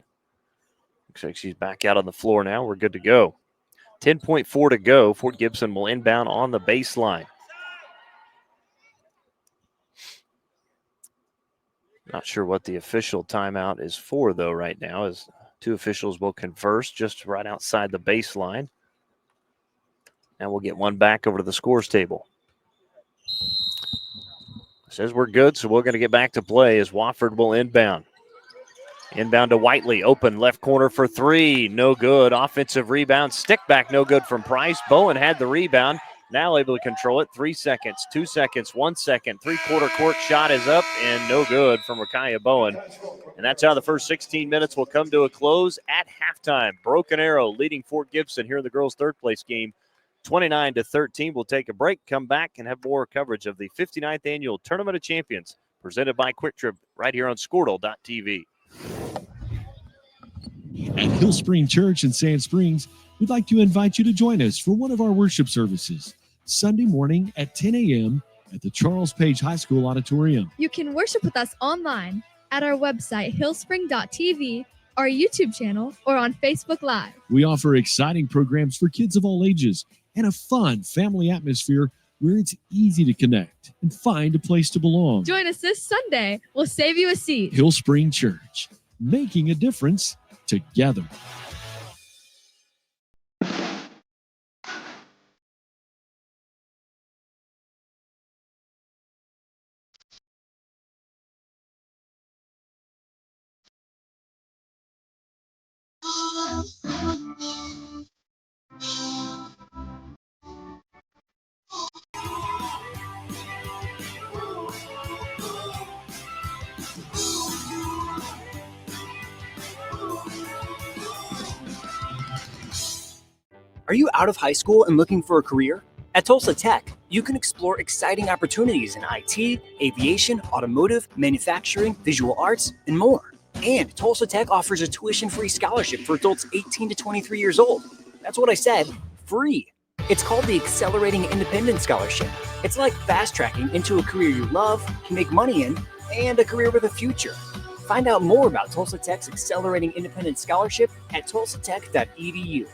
Looks like she's back out on the floor now. We're good to go. 10.4 to go. Fort Gibson will inbound on the baseline. Not sure what the official timeout is for, though, right now, as 2 officials will converse just right outside the baseline. And we'll get one back over to the scores table. Says we're good, so we're going to get back to play as Wofford will inbound. Inbound to Whiteley, open left corner for 3, no good. Offensive rebound, stick back, no good from Price. Bowen had the rebound, now able to control it. 3 seconds, 2 seconds, 1 second. 3-quarter court shot is up and no good from Rakaya Bowen. And that's how the first 16 minutes will come to a close at halftime. Broken Arrow leading Fort Gibson here in the girls' third place game. 29-13. We'll take a break, come back, and have more coverage of the 59th Annual Tournament of Champions presented by Quick Trip right here on Squirtle.tv. At Hill Spring Church in Sand Springs, we'd like to invite you to join us for one of our worship services, Sunday morning at 10 a.m. at the Charles Page High School Auditorium. You can worship with us online at our website, hillspring.tv, our YouTube channel, or on Facebook Live. We offer exciting programs for kids of all ages and a fun family atmosphere where it's easy to connect and find a place to belong. Join us this Sunday. We'll save you a seat. Hill Spring Church, making a difference together. Are you out of high school and looking for a career? At Tulsa Tech, you can explore exciting opportunities in IT, aviation, automotive, manufacturing, visual arts, and more. And Tulsa Tech offers a tuition-free scholarship for adults 18 to 23 years old. That's what I said, free. It's called the Accelerating Independence Scholarship. It's like fast-tracking into a career you love, can make money in, and a career with a future. Find out more about Tulsa Tech's Accelerating Independence Scholarship at tulsatech.edu.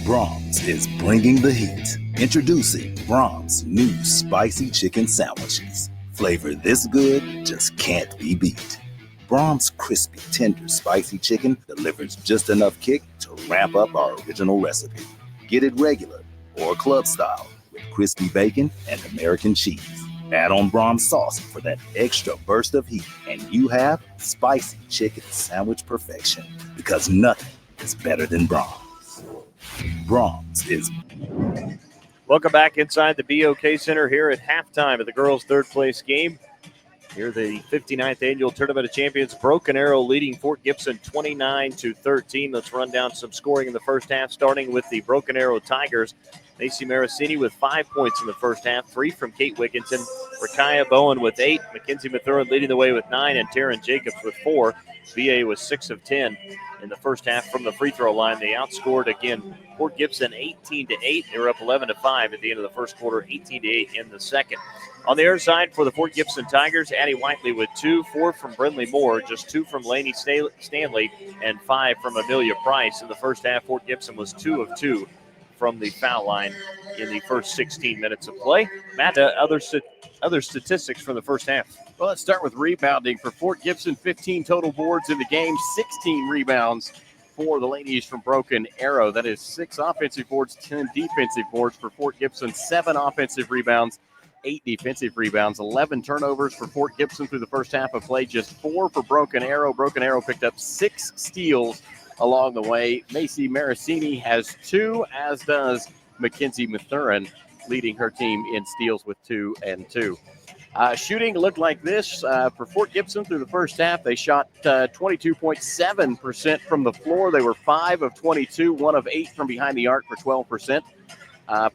Brahms is bringing the heat. Introducing Brahms' new spicy chicken sandwiches. Flavor this good just can't be beat. Brahms' crispy, tender, spicy chicken delivers just enough kick to ramp up our original recipe. Get it regular or club style with crispy bacon and American cheese. Add on Brahms sauce for that extra burst of heat, and you have spicy chicken sandwich perfection, because nothing is better than Brahms. Brahms is. Welcome back inside the BOK Center here at halftime of the girls' third place game. Here, the 59th annual Tournament of Champions. Broken Arrow leading Fort Gibson 29-13. Let's run down some scoring in the first half, starting with the Broken Arrow Tigers. Macy Maracini with 5 points in the first half, 3 from Kate Wigginton. Rakaya Bowen with 8. Mackenzie Mathurin leading the way with 9, and Taryn Jacobs with 4. VA was 6 of 10 in the first half from the free throw line. They outscored, again, Fort Gibson 18-8. They were up 11-5 at the end of the first quarter, 18-8 in the second. On the other side for the Fort Gibson Tigers, Addie Whiteley with 2, 4 from Brindley Moore, just 2 from Lainey Stanley, and 5 from Amelia Price. In the first half, Fort Gibson was 2 of 2 from the foul line in the first 16 minutes of play. Matt, other statistics from the first half. Well, let's start with rebounding. For Fort Gibson, 15 total boards in the game, 16 rebounds for the ladies from Broken Arrow. That is 6 offensive boards, 10 defensive boards for Fort Gibson, 7 offensive rebounds, 8 defensive rebounds, 11 turnovers for Fort Gibson through the first half of play, just 4 for Broken Arrow. Broken Arrow picked up 6 steals along the way. Macy Maracini has 2, as does Mackenzie Mathurin, leading her team in steals with 2 and 2. Shooting looked like this for Fort Gibson through the first half. They shot 22.7% from the floor. They were 5 of 22, 1 of 8 from behind the arc for 12%.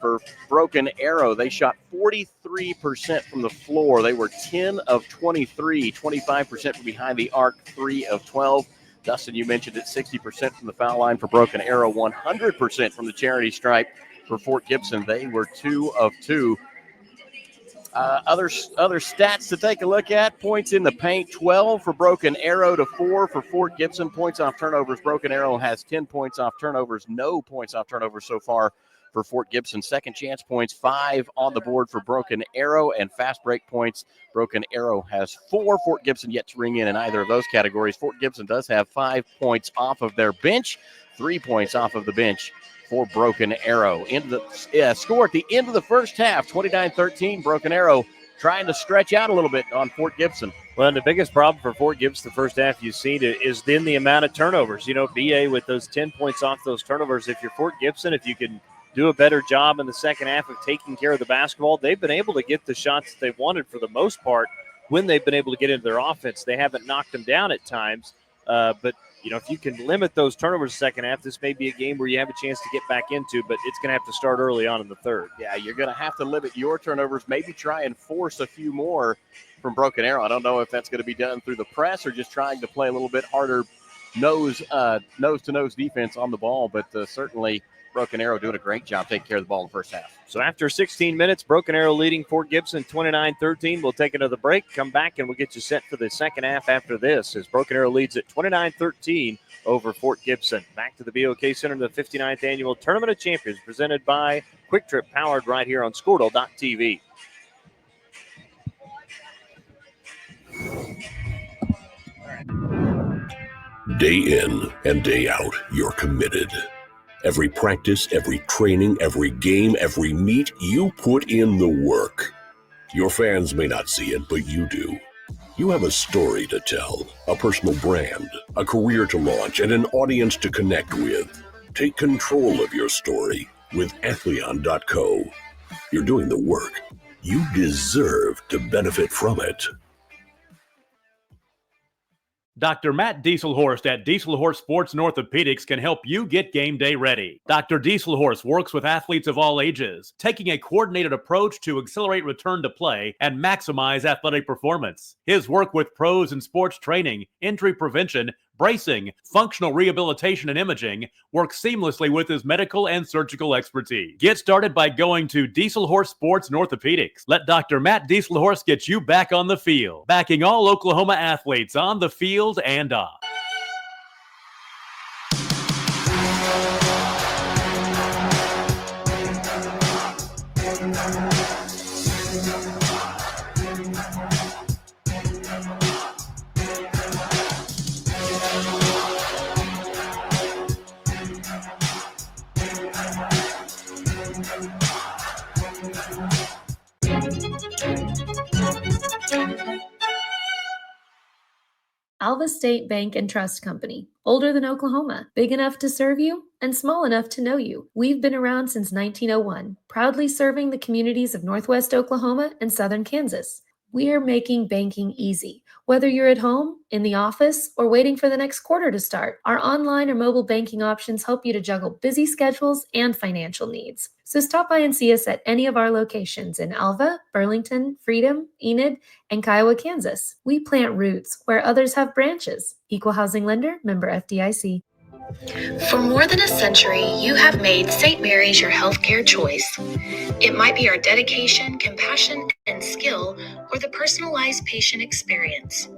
For Broken Arrow, they shot 43% from the floor. They were 10 of 23, 25% from behind the arc, 3 of 12. Dustin, you mentioned it, 60% from the foul line for Broken Arrow, 100% from the charity stripe for Fort Gibson. They were 2 of 2. Other stats to take a look at: points in the paint, 12 for Broken Arrow to 4 for Fort Gibson. Points off turnovers, Broken Arrow has 10 points off turnovers, no points off turnovers so far for Fort Gibson. Second chance points, 5 on the board for Broken Arrow, and fast break points, Broken Arrow has 4. Fort Gibson yet to ring in either of those categories. Fort Gibson does have 5 points off of their bench, 3 points off of the bench for Broken Arrow. Into the score at the end of the first half, 29-13. Broken Arrow trying to stretch out a little bit on Fort Gibson. Well, the biggest problem for Fort Gibson the first half you've seen is then the amount of turnovers. You know, BA with those 10 points off those turnovers. If you're Fort Gibson, if you can do a better job in the second half of taking care of the basketball, they've been able to get the shots that they've wanted for the most part when they've been able to get into their offense. They haven't knocked them down at times, but you know, if you can limit those turnovers second half, this may be a game where you have a chance to get back into, but it's going to have to start early on in the third. Yeah, you're going to have to limit your turnovers, maybe try and force a few more from Broken Arrow. I don't know if that's going to be done through the press or just trying to play a little bit harder nose-to-nose defense on the ball, but certainly Broken Arrow doing a great job taking care of the ball in the first half. So after 16 minutes, Broken Arrow leading Fort Gibson 29-13. We'll take another break, come back, and we'll get you set for the second half after this as Broken Arrow leads at 29-13 over Fort Gibson. Back to the BOK Center, the 59th Annual Tournament of Champions presented by Quick Trip, powered right here on Squirtle.tv. Day in and day out, you're committed. Every practice, every training, every game, every meet, you put in the work. Your fans may not see it, but you do. You have a story to tell, a personal brand, a career to launch, and an audience to connect with. Take control of your story with Athleon.co. You're doing the work. You deserve to benefit from it. Dr. Matt Dieselhorst at Dieselhorst Sports and Orthopedics can help you get game day ready. Dr. Dieselhorst works with athletes of all ages, taking a coordinated approach to accelerate return to play and maximize athletic performance. His work with pros in sports training, injury prevention, bracing, functional rehabilitation, and imaging works seamlessly with his medical and surgical expertise. Get started by going to Dieselhorst Sports and Orthopedics. Let Dr. Matt Dieselhorst get you back on the field, backing all Oklahoma athletes on the field and off. Alva State Bank and Trust Company. Older than Oklahoma, big enough to serve you, and small enough to know you. We've been around since 1901, proudly serving the communities of Northwest Oklahoma and Southern Kansas. We are making banking easy. Whether you're at home, in the office, or waiting for the next quarter to start, our online or mobile banking options help you to juggle busy schedules and financial needs. So stop by and see us at any of our locations in Alva, Burlington, Freedom, Enid, and Kiowa, Kansas. We plant roots where others have branches. Equal Housing Lender, member FDIC. For more than a century, you have made St. Mary's your healthcare choice. It might be our dedication, compassion, and skill, or the personalized patient experience.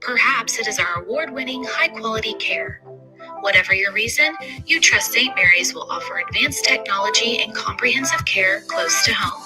Perhaps it is our award-winning, high-quality care. Whatever your reason, you trust St. Mary's will offer advanced technology and comprehensive care close to home.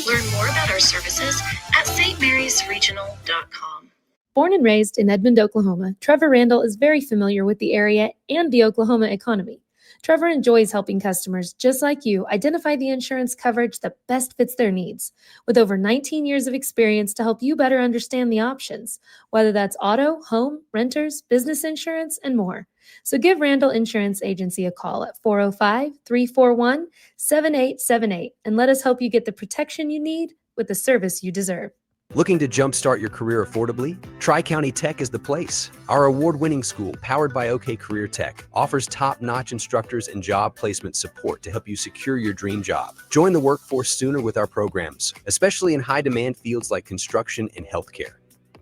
Learn more about our services at stmarysregional.com. Born and raised in Edmond, Oklahoma, Trevor Randall is very familiar with the area and the Oklahoma economy. Trevor enjoys helping customers just like you identify the insurance coverage that best fits their needs, with over 19 years of experience to help you better understand the options, whether that's auto, home, renters, business insurance, and more. So give Randall Insurance Agency a call at 405-341-7878 and let us help you get the protection you need with the service you deserve. Looking to jumpstart your career affordably? Tri-County Tech is the place. Our award-winning school, powered by OK Career Tech, offers top-notch instructors and job placement support to help you secure your dream job. Join the workforce sooner with our programs, especially in high-demand fields like construction and healthcare.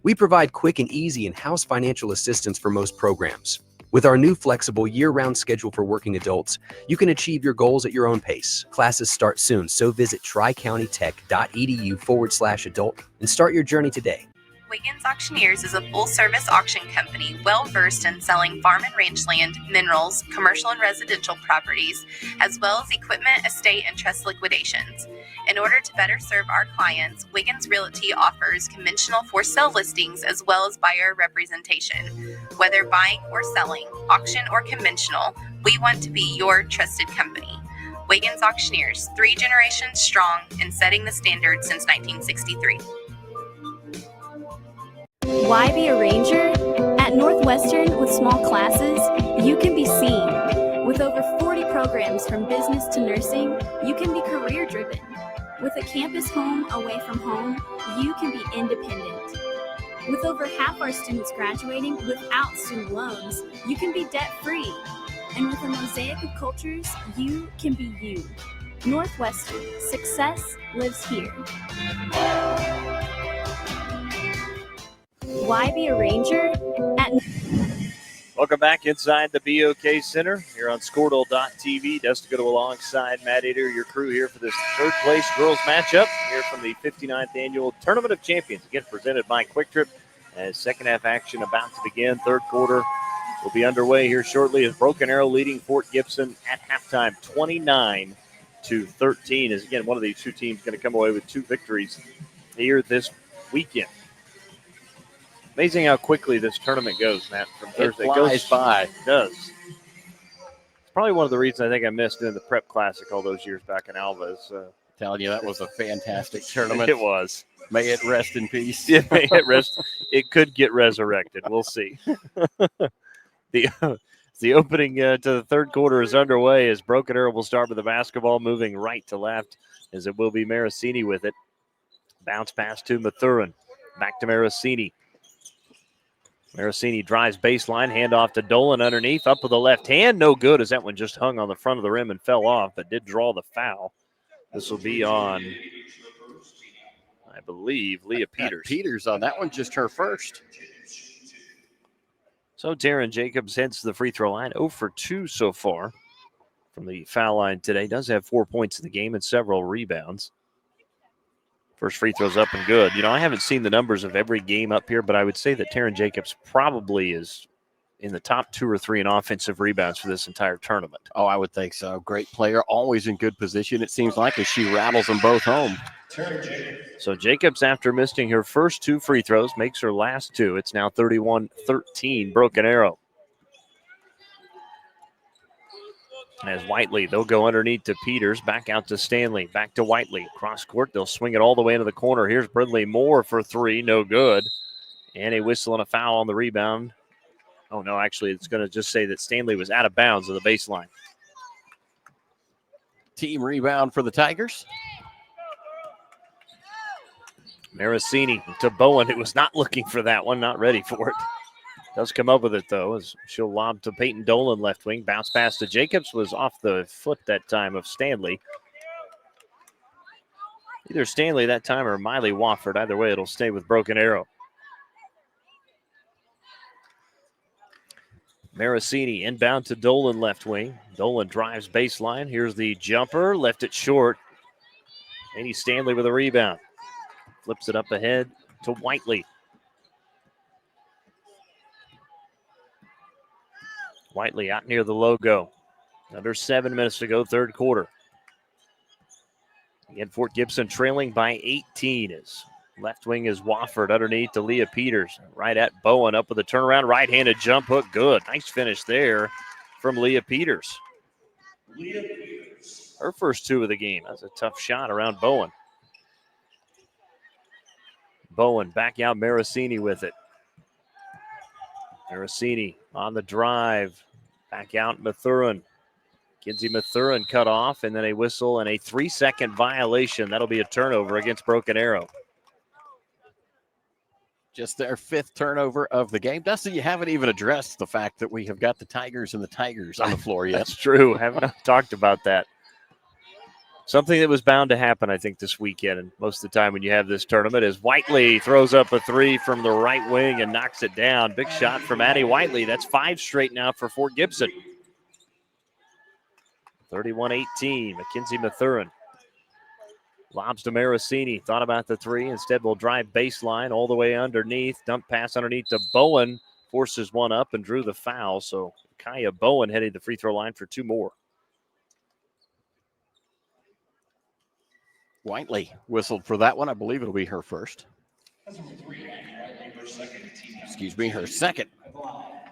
We provide quick and easy in-house financial assistance for most programs. With our new flexible year-round schedule for working adults, you can achieve your goals at your own pace. Classes start soon, so visit tricountytech.edu/adult and start your journey today. Wiggins Auctioneers is a full-service auction company well-versed in selling farm and ranch land, minerals, commercial and residential properties, as well as equipment, estate, and trust liquidations. In order to better serve our clients, Wiggins Realty offers conventional for-sale listings as well as buyer representation. Whether buying or selling, auction or conventional, we want to be your trusted company. Wiggins Auctioneers, 3 generations strong and setting the standard since 1963. Why be a ranger? At Northwestern, with small classes, you can be seen. With over 40 programs from business to nursing, you can be career-driven. With a campus home away from home, you can be independent. With over half our students graduating without student loans, you can be debt-free. And with a mosaic of cultures, you can be you. Northwestern, success lives here. Why be a ranger? Welcome back inside the BOK Center here on Scoredle.tv. Dustin Goodall alongside Matt Ader, your crew here for this third-place girls matchup here from the 59th Annual Tournament of Champions, again presented by Quick Trip. As second-half action about to begin, third quarter will be underway here shortly as Broken Arrow leading Fort Gibson at halftime, 29-13. As again, one of these two teams going to come away with 2 victories here this weekend. Amazing how quickly this tournament goes, Matt, from Thursday. It flies by. It does. It's probably one of the reasons I think I missed doing the prep classic all those years back in Alva. Telling you, that was a fantastic tournament. It was. May it rest in peace. Yeah, may it rest. It could get resurrected. We'll see. The opening to the third quarter is underway as Broken Arrow will start with the basketball, moving right to left, as it will be Marasini with it. Bounce pass to Mathurin. Back to Marasini. Marasini drives baseline, handoff to Dolan underneath, up with the left hand. No good, as that one just hung on the front of the rim and fell off, but did draw the foul. This will be on, I believe, Leah Peters. Peters on that one, just her first. So Taryn Jacobs heads to the free throw line, 0 for 2 so far from the foul line today. Does have 4 points in the game and several rebounds. First free throw's up and good. You know, I haven't seen the numbers of every game up here, but I would say that Taryn Jacobs probably is in the top 2 or 3 in offensive rebounds for this entire tournament. Oh, I would think so. Great player, always in good position, it seems like, as she rattles them both home. So Jacobs, after missing her first 2 free throws, makes her last 2. It's now 31-13, Broken Arrow. As Whiteley, they'll go underneath to Peters, back out to Stanley, back to Whiteley. Cross court, they'll swing it all the way into the corner. Here's Brindley Moore for 3, no good. And a whistle and a foul on the rebound. Oh, no, actually, it's going to just say that Stanley was out of bounds of the baseline. Team rebound for the Tigers. Marasini to Bowen, who was not looking for that one, not ready for it. Does come up with it, though, as she'll lob to Peyton Dolan, left wing. Bounce pass to Jacobs, was off the foot that time of Stanley. Either Stanley that time or Miley Wofford. Either way, it'll stay with Broken Arrow. Marasini inbound to Dolan, left wing. Dolan drives baseline. Here's the jumper, left it short. Amy Stanley with a rebound. Flips it up ahead to Whiteley. Whiteley out near the logo. Under 7 minutes to go, third quarter. Again, Fort Gibson trailing by 18 as left wing is Wofford underneath to Leah Peters. Right at Bowen, up with a turnaround, right-handed jump hook, good. Nice finish there from Leah Peters. Her first 2 of the game. That's a tough shot around Bowen. Bowen back out, Marasini with it. Marasini on the drive. Back out, Mathurin. Kinsey Mathurin cut off, and then a whistle and a 3-second violation. That'll be a turnover against Broken Arrow. Just their 5th turnover of the game. Dustin, you haven't even addressed the fact that we have got the Tigers and the Tigers on the floor yet. That's true. Haven't talked about that. Something that was bound to happen, I think, this weekend, and most of the time when you have this tournament, is Whiteley throws up a 3 from the right wing and knocks it down. Big shot from Addie Whiteley. That's 5 straight now for Fort Gibson. 31-18, Mackenzie Mathurin. Lobs to Marasini. Thought about the 3. Instead, will drive baseline all the way underneath. Dump pass underneath to Bowen. Forces one up and drew the foul. So Kaya Bowen heading the free throw line for 2 more. Whiteley whistled for that one. I believe it'll be her first. Excuse me, her second.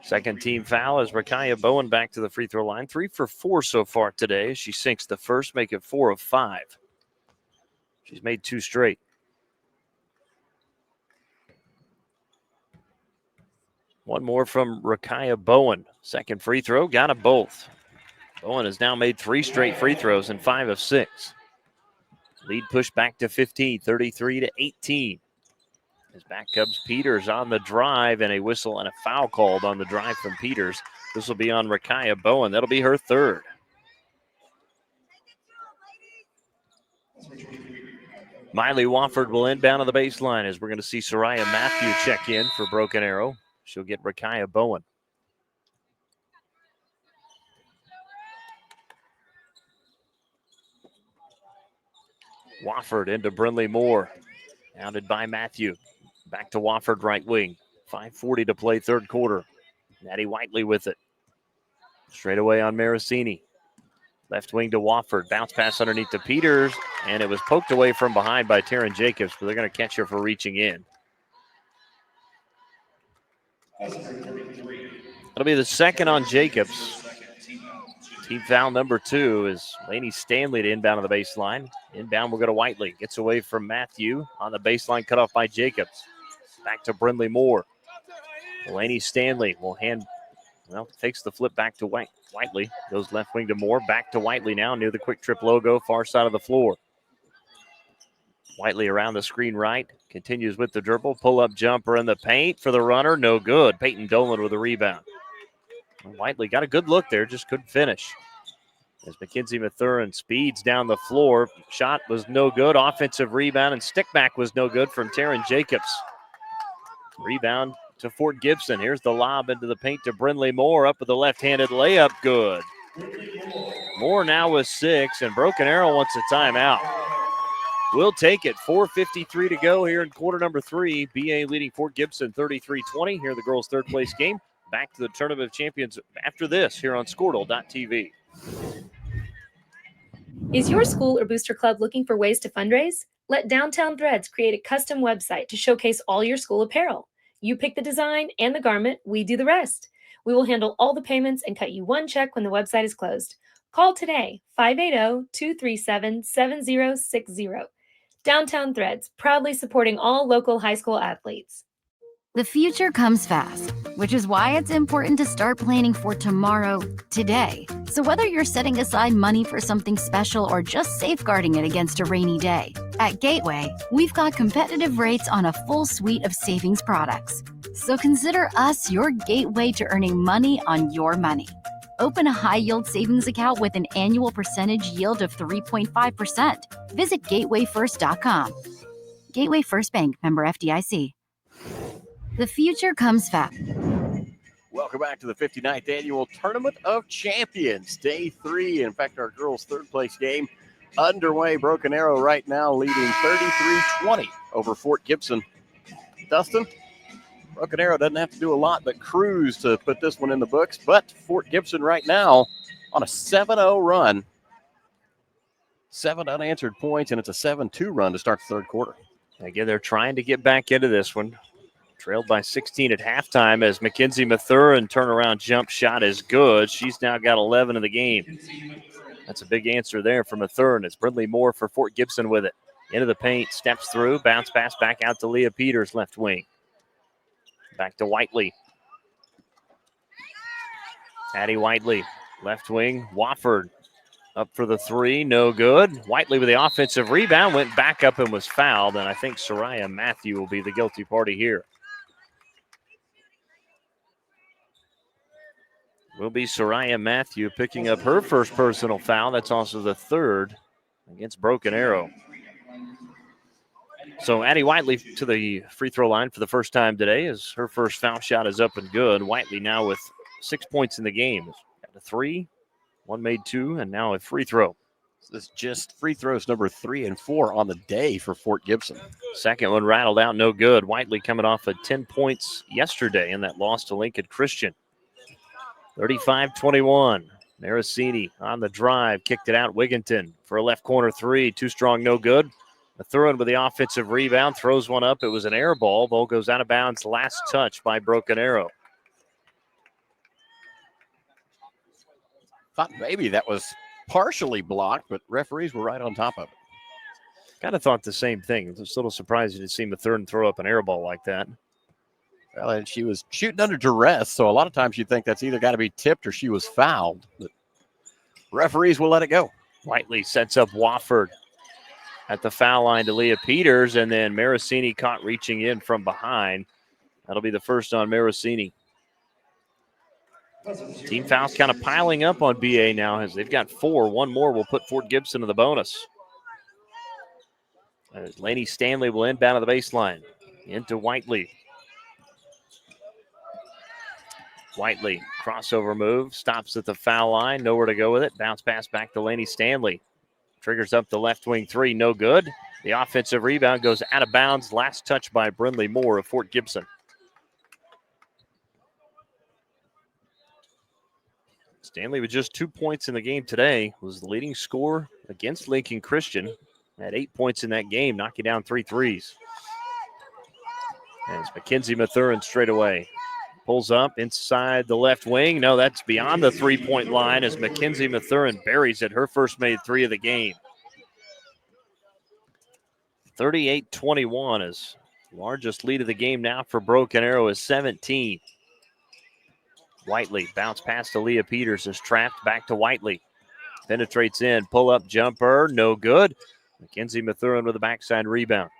Second team foul as Rakaya Bowen back to the free throw line. 3 for 4 so far today. She sinks the first, make it 4 of 5. She's made 2 straight. One more from Rakaya Bowen. Second free throw, got them both. Bowen has now made 3 straight free throws and 5 of 6. Lead pushed back to 15, 33-18. As back comes Peters on the drive, and a whistle and a foul called on the drive from Peters. This will be on Rakaya Bowen. That'll be her 3rd. Miley Wofford will inbound on the baseline as we're going to see Soraya Matthew check in for Broken Arrow. She'll get Rakaya Bowen. Wofford into Brindley Moore. Mounted by Matthew. Back to Wofford, right wing. 5:40 to play, third quarter. Natty Whiteley with it. Straight away on Marasini. Left wing to Wofford. Bounce pass underneath to Peters. And it was poked away from behind by Taryn Jacobs, but they're going to catch her for reaching in. It'll be the second on Jacobs. Team foul number 2 is Laney Stanley to inbound on the baseline. Inbound will go to Whiteley. Gets away from Matthew on the baseline, cut off by Jacobs. Back to Brindley Moore. Laney Stanley will takes the flip back to Whiteley. Goes left wing to Moore. Back to Whiteley now near the Quick Trip logo, far side of the floor. Whiteley around the screen right. Continues with the dribble. Pull-up jumper in the paint for the runner. No good. Peyton Dolan with a rebound. Whiteley got a good look there, just couldn't finish. As Mackenzie Mathurin speeds down the floor. Shot was no good. Offensive rebound and stick back was no good from Taryn Jacobs. Rebound to Fort Gibson. Here's the lob into the paint to Brindley Moore. Up with the left-handed layup. Good. Moore now with 6, and Broken Arrow wants a timeout. We'll take it. 4:53 to go here in quarter number 3. BA leading Fort Gibson 33-20. Here in the girls' third place game. Back to the Tournament of Champions after this here on Squirtle.tv. Is your school or booster club looking for ways to fundraise? Let Downtown Threads create a custom website to showcase all your school apparel. You pick the design and the garment, we do the rest. We will handle all the payments and cut you one check when the website is closed. Call today, 580-237-7060. Downtown Threads, proudly supporting all local high school athletes. The future comes fast, which is why it's important to start planning for tomorrow, today. So whether you're setting aside money for something special or just safeguarding it against a rainy day, at Gateway, we've got competitive rates on a full suite of savings products. So consider us your gateway to earning money on your money. Open a high-yield savings account with an annual percentage yield of 3.5%. Visit gatewayfirst.com. Gateway First Bank, member FDIC. The future comes fast. Welcome back to the 59th Annual Tournament of Champions, Day 3. In fact, our girls' third place game underway. Broken Arrow right now leading 33-20 over Fort Gibson. Dustin, Broken Arrow doesn't have to do a lot but cruise to put this one in the books, but Fort Gibson right now on a 7-0 run. 7 unanswered points, and it's a 7-2 run to start the third quarter. Again, they're trying to get back into this one. Trailed by 16 at halftime as Mackenzie Mathurin turnaround jump shot is good. She's now got 11 in the game. That's a big answer there for Mathurin. It's Brindley Moore for Fort Gibson with it. Into the paint, steps through, bounce pass back out to Leah Peters, left wing. Back to Whiteley. Addie Whiteley, left wing. Wofford up for the 3, no good. Whiteley with the offensive rebound, went back up and was fouled, and I think Soraya Matthew will be the guilty party here. Will be Soraya Matthew picking up her first personal foul. That's also the third against Broken Arrow. So Addie Whiteley to the free throw line for the first time today as her first foul shot is up and good. Whiteley now with 6 points in the game. Got a 3, one made 2, and now a free throw. This is just free throws number 3 and 4 on the day for Fort Gibson. Second one rattled out, no good. Whiteley coming off of 10 points yesterday in that loss to Lincoln Christian. 35-21. Maricini on the drive, kicked it out. Wigginton for a left corner 3, too strong, no good. Mathurin with the offensive rebound, throws one up. It was an air ball. Ball goes out of bounds. Last touch by Broken Arrow. Thought maybe that was partially blocked, but referees were right on top of it. Kind of thought the same thing. It was a little surprising to see Mathurin throw up an air ball like that. Well, and she was shooting under duress, so a lot of times you'd think that's either got to be tipped or she was fouled. But referees will let it go. Whiteley sets up Wofford at the foul line to Leah Peters, and then Maricini caught reaching in from behind. That'll be the first on Maricini. Team fouls kind of piling up on BA now as they've got 4. One more will put Fort Gibson in the bonus. Laney Stanley will inbound to the baseline. Into Whiteley. Whiteley, crossover move, stops at the foul line, nowhere to go with it. Bounce pass back to Laney Stanley. Triggers up the left wing 3, no good. The offensive rebound goes out of bounds. Last touch by Brindley Moore of Fort Gibson. Stanley with just 2 points in the game today was the leading scorer against Lincoln Christian. Had 8 points in that game, knocking down 3 threes. And it's Mackenzie Mathurin straight away. Pulls up inside the left wing. No, that's beyond the three-point line as Mackenzie Mathurin buries it. Her first made three of the game. 38-21 is largest lead of the game now for Broken Arrow is 17. Whiteley bounce pass to Leah Peters is trapped back to Whiteley. Penetrates in, pull-up jumper, no good. Mackenzie Mathurin with a backside rebound.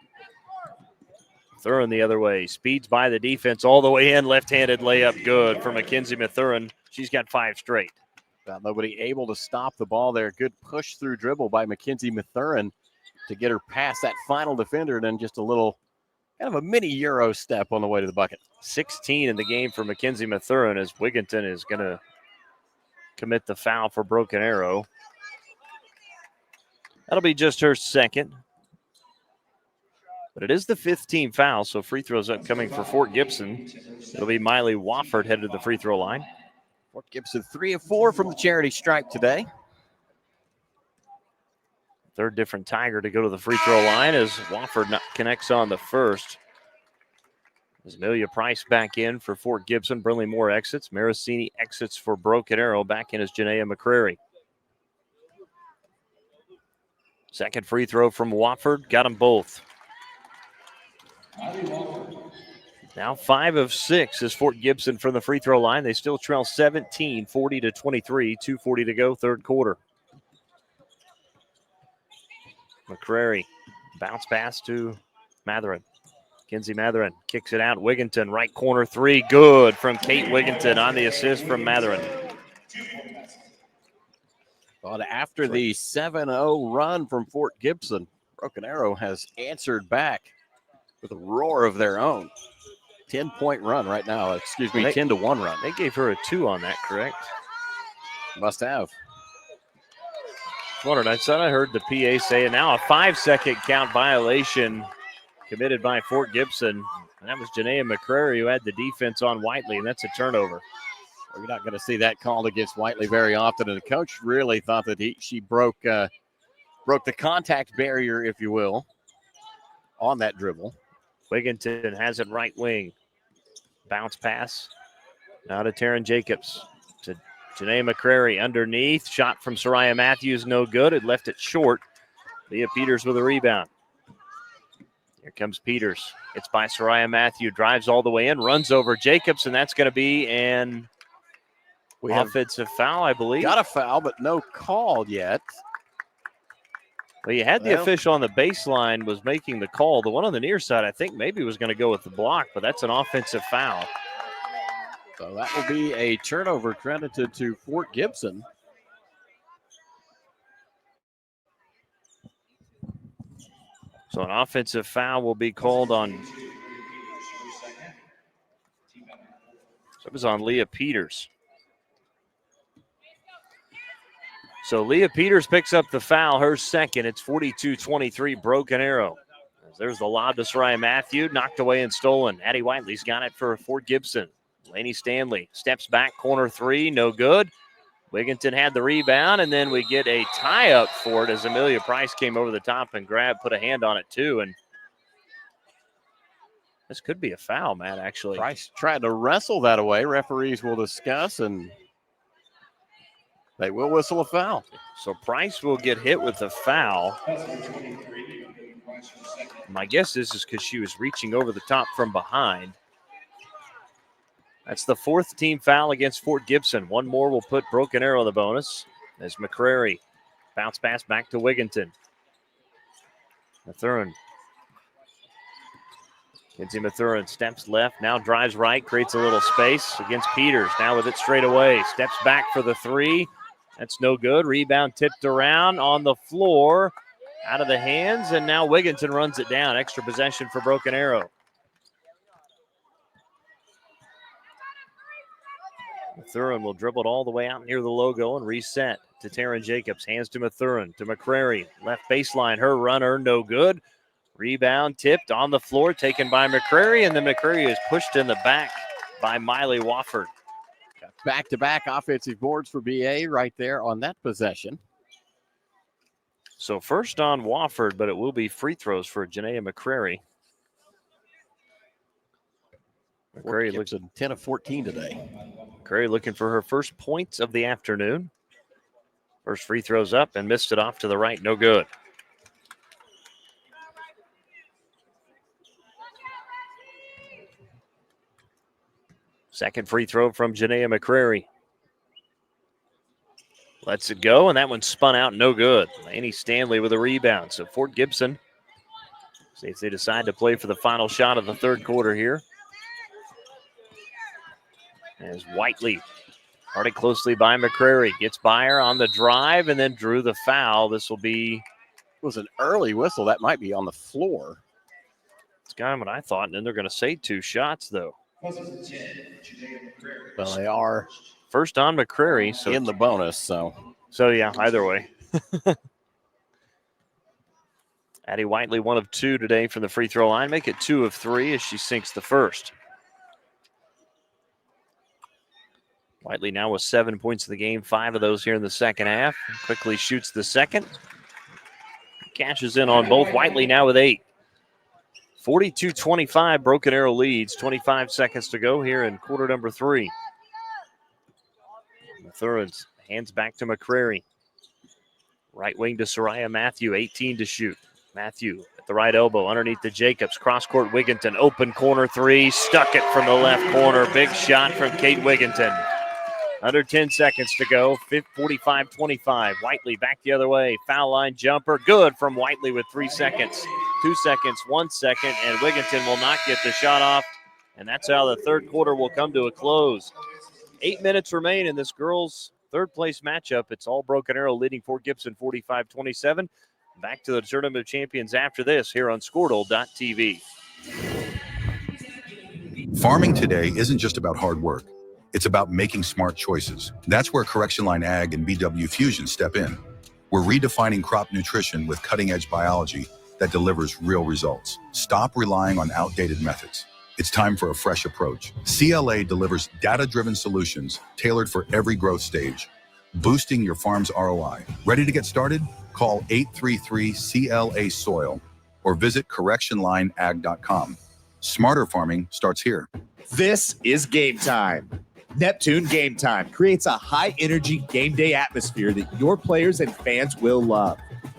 Mathurin the other way, speeds by the defense all the way in, left-handed layup good for Mackenzie Mathurin. She's got 5 straight. Nobody able to stop the ball there. Good push-through dribble by Mackenzie Mathurin to get her past that final defender, and then just a little kind of a mini Euro step on the way to the bucket. 16 in the game for Mackenzie Mathurin as Wigginton is going to commit the foul for Broken Arrow. That'll be just her second. But it is the 5th team foul, so free throws upcoming for Fort Gibson. It'll be Miley Wofford headed to the free throw line. Fort Gibson 3 of 4 from the charity stripe today. Third different Tiger to go to the free throw line as Wofford connects on the first. As Amelia Price back in for Fort Gibson. Brinley Moore exits. Maricini exits for Broken Arrow. Back in is Janaea McCrary. Second free throw from Wofford. Got them both. Now 5 of 6 is Fort Gibson from the free throw line. They still trail 17, 40-23, 2:40 to go, third quarter. McCrary, bounce pass to Matherin. Kinsey Matherin kicks it out. Wigginton, right corner three, good from Kate Wigginton on the assist from Matherin. But after the 7-0 run from Fort Gibson, Broken Arrow has answered back with a roar of their own. 10-point run right now. 10-1 run. They gave her a 2 on that, correct? Must have. I thought I heard the PA say, and now a 5-second count violation committed by Fort Gibson. And that was Janaea McCrary who had the defense on Whiteley, and that's a turnover. Well, you're not going to see that called against Whiteley very often, and the coach really thought that she broke the contact barrier, if you will, on that dribble. Wigginton has it right wing. Bounce pass. Now to Taryn Jacobs. To Janaea McCrary underneath. Shot from Soraya Matthews, no good. It left it short. Leah Peters with a rebound. Here comes Peters. It's by Soraya Matthew. Drives all the way in. Runs over Jacobs, and that's going to be an offensive foul, I believe. Got a foul, but no call yet. Well, you had the official on the baseline was making the call. The one on the near side, I think, maybe was going to go with the block, but that's an offensive foul. So that will be a turnover credited to Fort Gibson. So an offensive foul will be called on. So it was on Leah Peters. So Leah Peters picks up the foul, her second. It's 42-23, Broken Arrow. There's the lob to Soraya Matthew, knocked away and stolen. Addie Whiteley's got it for Fort Gibson. Laney Stanley steps back, corner three, no good. Wigginton had the rebound, and then we get a tie-up for it as Amelia Price came over the top and put a hand on it too. And this could be a foul, Matt, actually. Price tried to wrestle that away. Referees will discuss, and they will whistle a foul. So Price will get hit with the foul. My guess is because she was reaching over the top from behind. That's the 4th team foul against Fort Gibson. One more will put Broken Arrow in the bonus as McCrary bounce pass back to Wigginton. Mathurin. Kinsey Mathurin steps left, now drives right, creates a little space against Peters. Now with it straight away, steps back for the three. That's no good. Rebound tipped around on the floor, out of the hands, and now Wigginton runs it down. Extra possession for Broken Arrow. Mathurin will dribble it all the way out near the logo and reset to Taryn Jacobs. Hands to Mathurin, to McCrary. Left baseline, her runner, no good. Rebound tipped on the floor, taken by McCrary, and then McCrary is pushed in the back by Miley Wofford. Got back-to-back offensive boards for BA right there on that possession. So first on Wofford, but it will be free throws for Janaea McCrary. McCrary looks at 10 of 14 today. McCrary looking for her first points of the afternoon. First free throws up and missed it off to the right. No good. Second free throw from Janaea McCrary. Lets it go, and that one spun out, no good. Laney Stanley with a rebound. So Fort Gibson, see if they decide to play for the final shot of the third quarter here. As Whiteley, guarded closely by McCrary, gets by her on the drive and then drew the foul. This will be... It was an early whistle. That might be on the floor. It's kind of what I thought, and then they're going to say 2 shots, though. Well, they are first on McCrary. So in the bonus, so yeah, either way. Addie Whiteley, 1 of 2 today from the free throw line. Make it 2 of 3 as she sinks the first. Whiteley now with 7 points in the game, 5 of those here in the second half. Quickly shoots the second. Cashes in on both. Whiteley now with 8. 42-25, Broken Arrow leads. 25 seconds to go here in quarter number 3. Mathurin hands back to McCrary. Right wing to Soraya Matthew, 18 to shoot. Matthew at the right elbow, underneath the Jacobs. Cross-court Wigginton, open corner 3. Stuck it from the left corner. Big shot from Kate Wigginton. Under 10 seconds to go, 45-25. Whiteley back the other way. Foul line jumper, good from Whiteley with 3 seconds. 2 seconds, 1 second, and Wigginton will not get the shot off. And that's how the third quarter will come to a close. 8 minutes remain in this girls' third place matchup. It's all Broken Arrow leading Fort Gibson 45-27. Back to the Tournament of Champions after this here on Squirtle.tv. Farming today isn't just about hard work. It's about making smart choices. That's where Correction Line Ag and BW Fusion step in. We're redefining crop nutrition with cutting-edge biology that delivers real results. Stop relying on outdated methods. It's time for a fresh approach. CLA delivers data-driven solutions tailored for every growth stage, boosting your farm's ROI. Ready to get started? Call 833-CLA-SOIL or visit correctionlineag.com. Smarter farming starts here. This is Game Time. Neptune Game Time creates a high-energy game day atmosphere that your players and fans will love.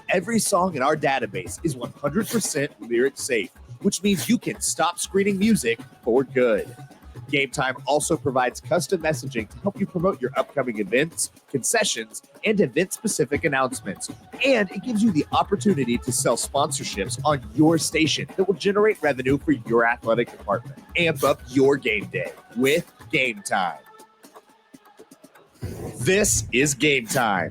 Every song in our database is 100% lyric safe, which means you can stop screening music for good. Game Time also provides custom messaging to help you promote your upcoming events, concessions, and event-specific announcements. And it gives you the opportunity to sell sponsorships on your station that will generate revenue for your athletic department. Amp up your game day with Game Time. This is Game Time.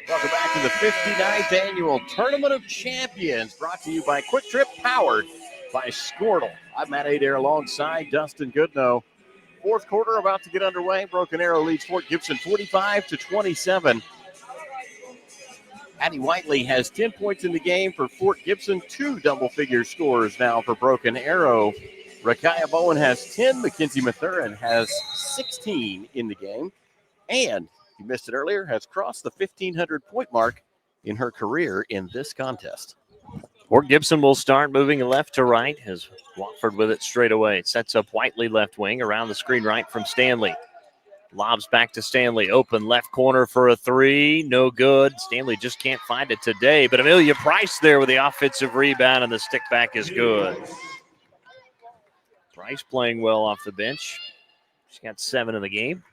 Welcome back to the 59th Annual Tournament of Champions, brought to you by Quick Trip, powered by Squirtle. I'm Matt Adair alongside Dustin Goodnow. Fourth quarter about to get underway. Broken Arrow leads Fort Gibson 45-27. Addie Whiteley has 10 points in the game for Fort Gibson, 2 double-figure scores now for Broken Arrow. Rakaya Bowen has 10. Mackenzie Mathurin has 16 in the game. And, you missed it earlier, has crossed the 1,500-point mark in her career in this contest. Fort Gibson will start moving left to right as Watford with it straight away. It sets up Whiteley left wing around the screen right from Stanley. Lobs back to Stanley. Open left corner for a 3. No good. Stanley just can't find it today. But Amelia Price there with the offensive rebound, and the stick back is good. Price playing well off the bench. She's got 7 in the game.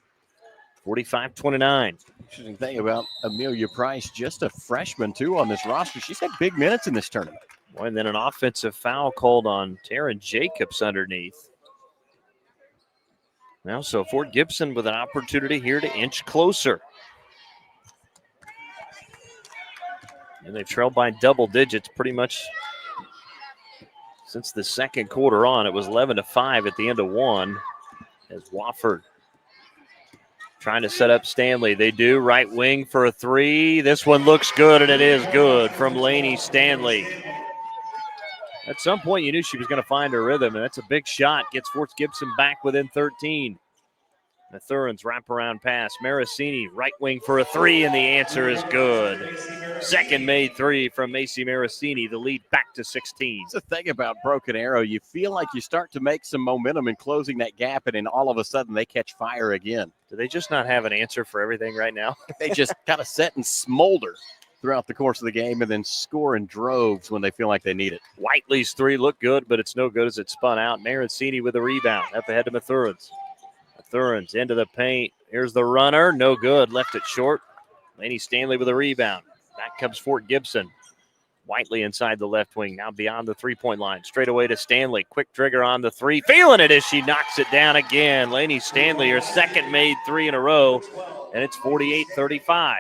45-29. Interesting thing about Amelia Price, just a freshman, too, on this roster. She's had big minutes in this tournament. Boy, and then an offensive foul called on Taryn Jacobs underneath. Now, so Fort Gibson with an opportunity here to inch closer. And they've trailed by double digits pretty much since the second quarter on. It was 11-5 at the end of 1 as Wofford trying to set up Stanley. They do. Right wing for a 3. This one looks good, and it is good from Laney Stanley. At some point, you knew she was going to find her rhythm, and that's a big shot. Gets Fort Gibson back within 13. Mathurin's wraparound pass. Marasini, right wing for a three, and the answer is good. Second made three from Macy Marasini. The lead back to 16. That's the thing about Broken Arrow. You feel like you start to make some momentum in closing that gap, and then all of a sudden they catch fire again. Do they just not have an answer for everything right now? They just kind of sit and smolder throughout the course of the game and then score in droves when they feel like they need it. Whiteley's three looked good, but it's no good as it spun out. Marasini with a rebound. Up ahead to Mathurin's. Mathurin's into the paint. Here's the runner. No good. Left it short. Laney Stanley with a rebound. Back comes Fort Gibson. Whiteley inside the left wing. Now beyond the three-point line. Straight away to Stanley. Quick trigger on the three. Feeling it as she knocks it down again. Laney Stanley, her second made three in a row. And it's 48-35.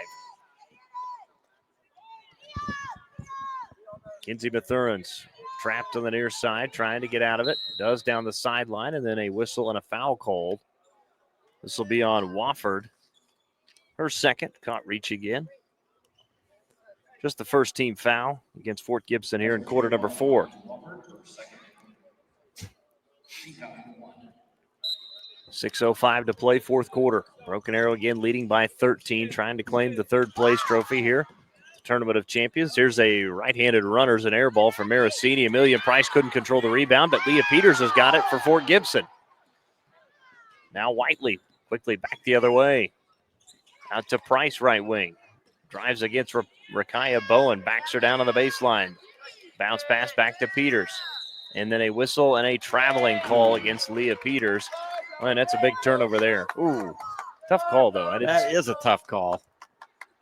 Kinsey Mathurin's trapped on the near side, trying to get out of it. Does down the sideline, and then a whistle and a foul called. This will be on Wofford. Her second, caught reach again. Just the first team foul against Fort Gibson here in quarter number 4. .6:05 to play, fourth quarter. Broken Arrow again leading by 13, trying to claim the third place trophy here. The Tournament of Champions. Here's a right-handed runner's an air ball from Marasini. Amelia Price couldn't control the rebound, but Leah Peters has got it for Fort Gibson. Now Whiteley quickly back the other way. Out to Price, right wing. Drives against Rakaya Bowen. Backs her down on the baseline. Bounce pass back to Peters. And then a whistle and a traveling call against Leah Peters. Man, that's a big turnover there. Ooh, tough call, though. That is a tough call.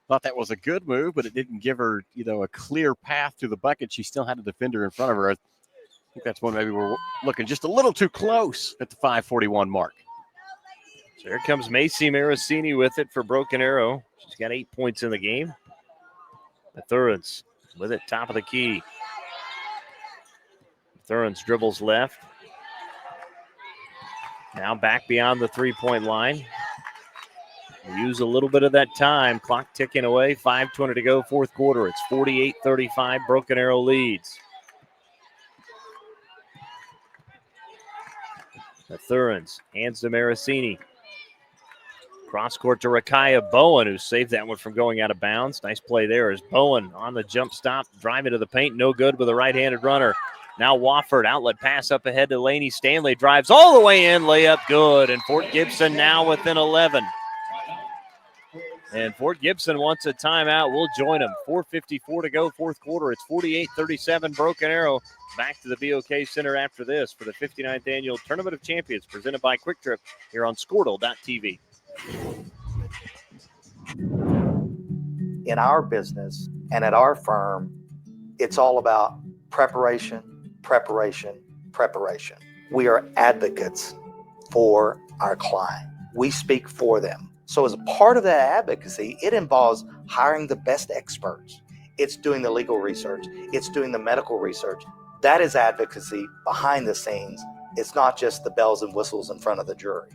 Thought that was a good move, but it didn't give her, a clear path to the bucket. She still had a defender in front of her. I think that's one maybe we're looking just a little too close at the 5:41 mark. So here comes Macy Marasini with it for Broken Arrow. She's got 8 points in the game. Mathurin's with it, top of the key. Mathurin's dribbles left. Now back beyond the three-point line. Use a little bit of that time. Clock ticking away. 5:20 to go, fourth quarter. It's 48-35. Broken Arrow leads. Mathurin's hands to Marasini. Cross court to Rakaya Bowen, who saved that one from going out of bounds. Nice play there as Bowen on the jump stop, driving to the paint. No good with a right-handed runner. Now Wofford, outlet pass up ahead to Laney Stanley. Drives all the way in, layup good. And Fort Gibson now within 11. And Fort Gibson wants a timeout. We'll join them. 4:54 to go, fourth quarter. It's 48-37. Broken Arrow back to the BOK Center after this for the 59th Annual Tournament of Champions presented by Quick Trip here on Squirtle.tv. In our business and at our firm, it's all about preparation, preparation, preparation. We are advocates for our client. We speak for them. So as a part of that advocacy, it involves hiring the best experts. It's doing the legal research. It's doing the medical research. That is advocacy behind the scenes. It's not just the bells and whistles in front of the jury.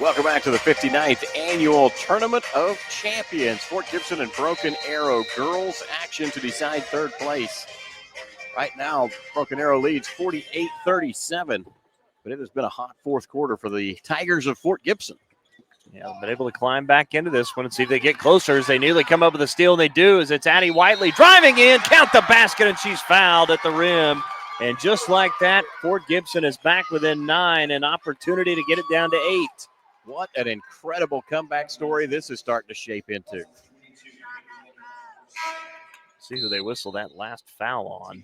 Welcome back to the 59th Annual Tournament of Champions. Fort Gibson and Broken Arrow girls action to decide third place. Right now, Broken Arrow leads 48-37, but it has been a hot fourth quarter for the Tigers of Fort Gibson. Yeah, been able to climb back into this one and see if they get closer as they nearly come up with a steal, and they do as it's Addie Whiteley driving in, count the basket, and she's fouled at the rim. And just like that, Fort Gibson is back within 9, an opportunity to get it down to 8. What an incredible comeback story this is starting to shape into. See who they whistle that last foul on.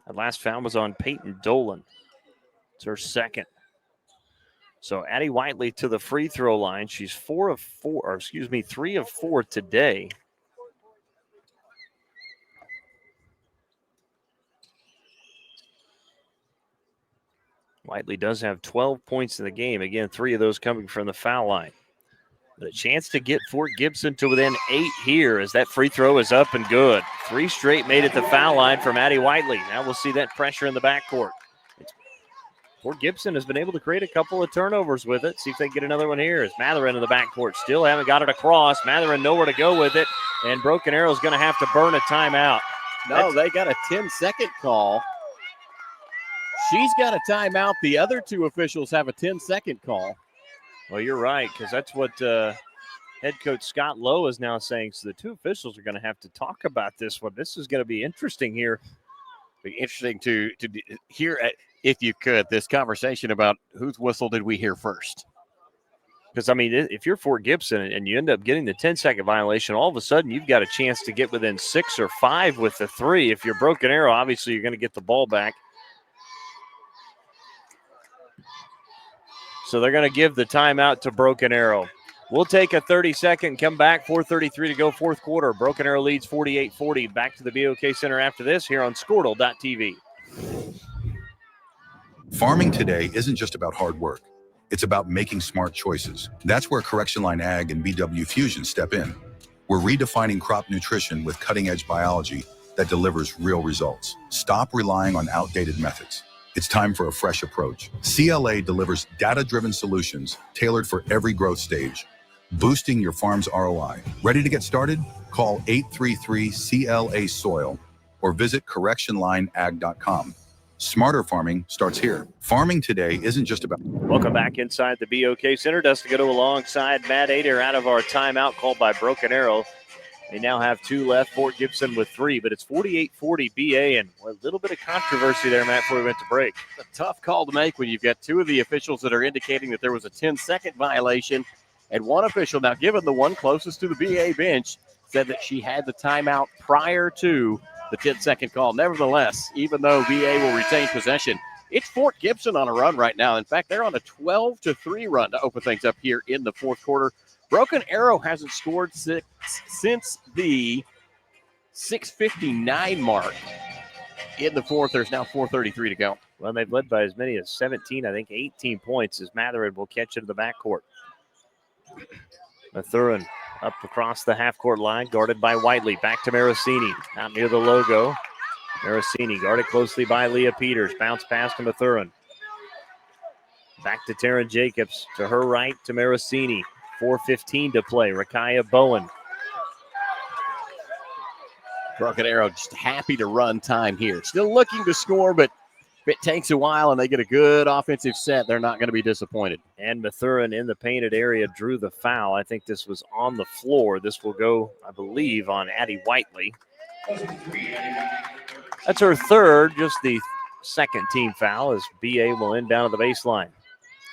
That last foul was on Peyton Dolan. It's her second. So Addie Whiteley to the free throw line. She's 3 of 4 today. Whiteley does have 12 points in the game. Again, 3 of those coming from the foul line. But a chance to get Fort Gibson to within 8 here as that free throw is up and good. 3 straight made at the foul line from Addie Whiteley. Now we'll see that pressure in the backcourt. It's Fort Gibson has been able to create a couple of turnovers with it. See if they can get another one here. As Matherin in the backcourt, still haven't got it across. Matherin nowhere to go with it, and Broken Arrow's going to have to burn a timeout. No, they got a 10-second call. She's got a timeout. The other two officials have a 10-second call. Well, you're right, because that's what head coach Scott Lowe is now saying. So the two officials are going to have to talk about this one. This is going to be interesting here. Be interesting to hear, if you could, this conversation about whose whistle did we hear first. Because, I mean, if you're Fort Gibson and you end up getting the 10-second violation, all of a sudden you've got a chance to get within 6 or 5 with the 3. If you're Broken Arrow, obviously you're going to get the ball back. So they're going to give the timeout to Broken Arrow. We'll take a 30-second, come back, 4:33 to go, fourth quarter. Broken Arrow leads 48-40. Back to the BOK Center after this here on Squirtle.tv. Farming today isn't just about hard work. It's about making smart choices. That's where Correction Line Ag and BW Fusion step in. We're redefining crop nutrition with cutting-edge biology that delivers real results. Stop relying on outdated methods. It's time for a fresh approach. CLA delivers data-driven solutions tailored for every growth stage, boosting your farm's ROI. Ready to get started? Call 833-CLA-SOIL or visit correctionlineag.com. Smarter farming starts here. Farming today isn't just about... Welcome back inside the BOK Center. Dustin Gotto alongside Matt Adair out of our timeout called by Broken Arrow. They now have 2 left, Fort Gibson with 3, but it's 48-40 BA, and a little bit of controversy there, Matt, before we went to break. A tough call to make when you've got 2 of the officials that are indicating that there was a 10-second violation, and one official, now given the one closest to the BA bench, said that she had the timeout prior to the 10-second call. Nevertheless, even though BA will retain possession, it's Fort Gibson on a run right now. In fact, they're on a 12-3 run to open things up here in the fourth quarter. Broken Arrow hasn't scored since the 6:59 mark in the fourth. There's now 4:33 to go. Well, they've led by as many as 17, I think 18 points as Matherin will catch it in the backcourt. Mathurin up across the half-court line, guarded by Whiteley. Back to Marasini, out near the logo. Marasini guarded closely by Leah Peters. Bounce pass to Mathurin. Back to Taryn Jacobs. To her right to Marasini. 4:15 to play. Rakaya Bowen. Broken Arrow just happy to run time here. Still looking to score, but if it takes a while and they get a good offensive set, they're not going to be disappointed. And Mathurin in the painted area drew the foul. I think this was on the floor. This will go, I believe, on Addie Whiteley. That's her third, just the second team foul as BA will inbound to the baseline.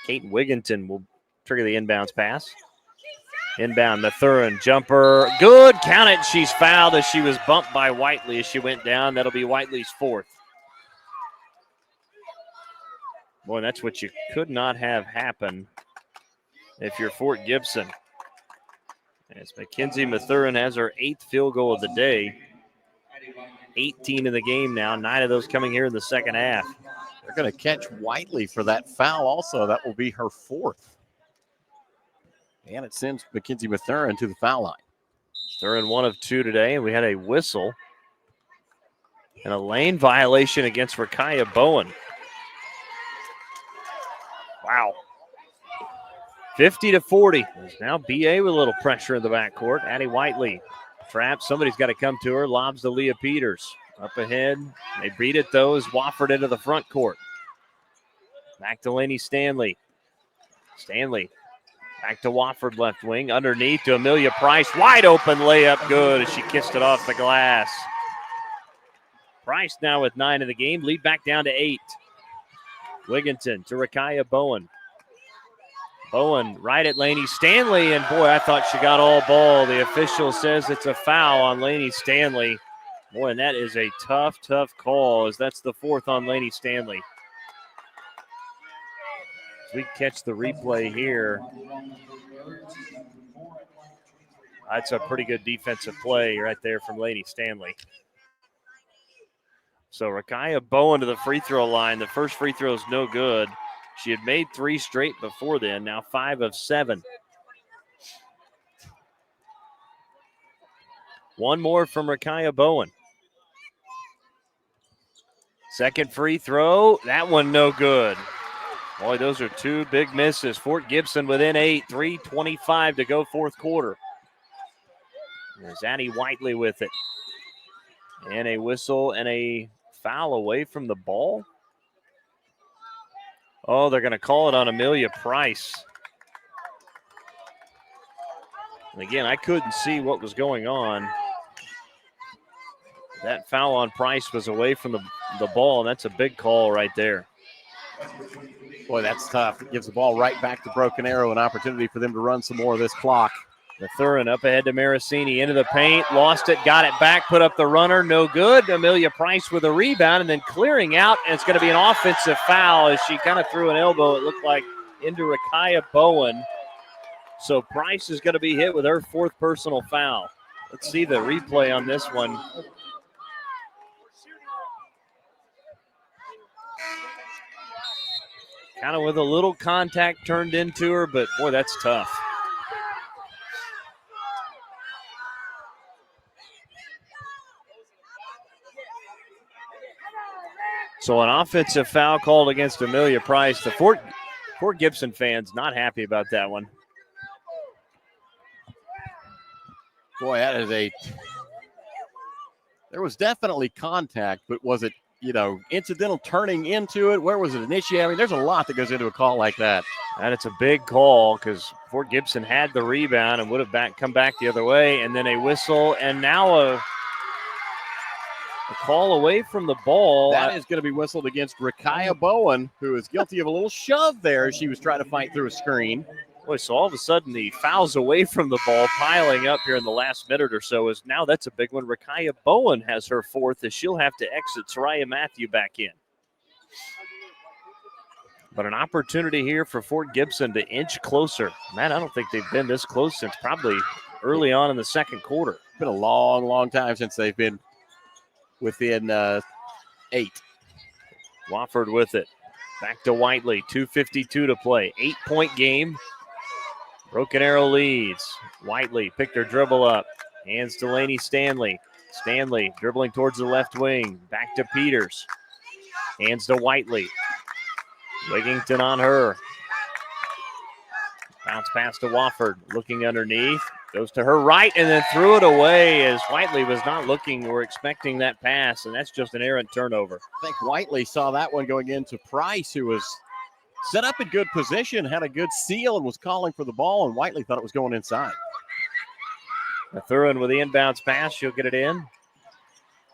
Kate Wigginton will trigger the inbounds pass. Inbound, Mathurin, jumper, good, count it. She's fouled as she was bumped by Whiteley as she went down. That'll be Whiteley's fourth. Boy, that's what you could not have happen if you're Fort Gibson. As Mackenzie Mathurin has her 8th field goal of the day. 18 in the game now, 9 of those coming here in the second half. They're going to catch Whiteley for that foul also. That will be her 4th. And it sends Mackenzie Mathurin to the foul line. Mathurin 1 of 2 today, and we had a whistle and a lane violation against Rakaya Bowen. Wow. 50-40. There's now BA with a little pressure in the backcourt. Addie Whiteley traps. Somebody's got to come to her. Lobs to Leah Peters. Up ahead. They beat it, though, as Wofford into the front court. Back to Lainey Stanley. Stanley back to Wofford left wing. Underneath to Amelia Price. Wide open layup. Good as she kissed it off the glass. Price now with 9 in the game. Lead back down to 8. Wigginton to Rakaya Bowen. Bowen right at Lainey Stanley, and boy, I thought she got all ball. The official says it's a foul on Lainey Stanley. Boy, and that is a tough call, as that's the 4th on Lainey Stanley. As we catch the replay here, that's a pretty good defensive play right there from Lainey Stanley. So Rakaya Bowen to the free throw line. The first free throw is no good. She had made 3 straight before then, now 5 of 7. One more from Rakaya Bowen. Second free throw, that one no good. Boy, those are two big misses. Fort Gibson within 8, 3:25 to go fourth quarter. There's Addie Whiteley with it. And a whistle and a foul away from the ball. Oh, they're going to call it on Amelia Price. And again, I couldn't see what was going on. That foul on Price was away from the ball, and that's a big call right there. Boy, that's tough. It gives the ball right back to Broken Arrow, an opportunity for them to run some more of this clock. Mathurin up ahead to Maricini, into the paint, lost it, got it back, put up the runner, no good. Amelia Price with a rebound and then clearing out, and it's going to be an offensive foul as she kind of threw an elbow, it looked like, into Rakaya Bowen. So Price is going to be hit with her fourth personal foul. Let's see the replay on this one. Kind of with a little contact turned into her, but boy, that's tough. So an offensive foul called against Amelia Price. The Fort Gibson fans not happy about that one. Boy, that is there was definitely contact, but was it, incidental turning into it? Where was it initiated? I mean, there's a lot that goes into a call like that. And it's a big call because Fort Gibson had the rebound and would have come back the other way. And then a whistle, and now a call away from the ball. That is going to be whistled against Rakaya Bowen, who is guilty of a little shove there as she was trying to fight through a screen. Boy, so all of a sudden the fouls away from the ball piling up here in the last minute or so is now that's a big one. Rakaya Bowen has her fourth as she'll have to exit Soraya Matthew back in. But an opportunity here for Fort Gibson to inch closer. Man, I don't think they've been this close since probably early on in the second quarter. It's been a long, long time since they've been within 8. Wofford with it. Back to Whiteley. 2:52 to play. 8-point game. Broken Arrow leads. Whiteley picked her dribble up. Hands to Laney Stanley. Stanley dribbling towards the left wing. Back to Peters. Hands to Whiteley. Wigington on her. Bounce pass to Wofford. Looking underneath. Goes to her right and then threw it away as Whiteley was not looking or expecting that pass, and that's just an errant turnover. I think Whiteley saw that one going into Price, who was set up in good position, had a good seal, and was calling for the ball, and Whiteley thought it was going inside. Mathurin with the inbounds pass. She'll get it in.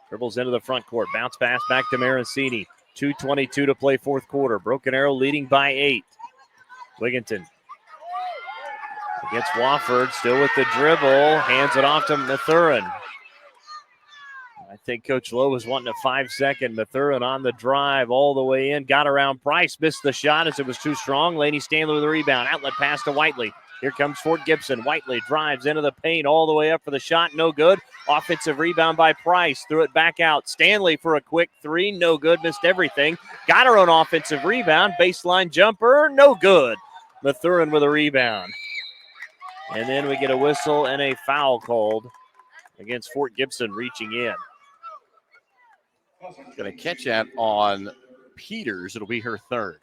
Dribbles into the front court. Bounce pass back to Maricini. 2:22 to play fourth quarter. Broken Arrow leading by 8. Wigington against Wofford, still with the dribble, hands it off to Mathurin. I think Coach Lowe was wanting a 5-second. Mathurin on the drive all the way in, got around Price, missed the shot as it was too strong. Laney Stanley with the rebound, outlet pass to Whiteley. Here comes Fort Gibson. Whiteley drives into the paint all the way up for the shot, no good. Offensive rebound by Price, threw it back out. Stanley for a quick 3, no good, missed everything. Got her own offensive rebound, baseline jumper, no good. Mathurin with a rebound. And then we get a whistle and a foul called against Fort Gibson reaching in. Going to catch that on Peters. It'll be her third.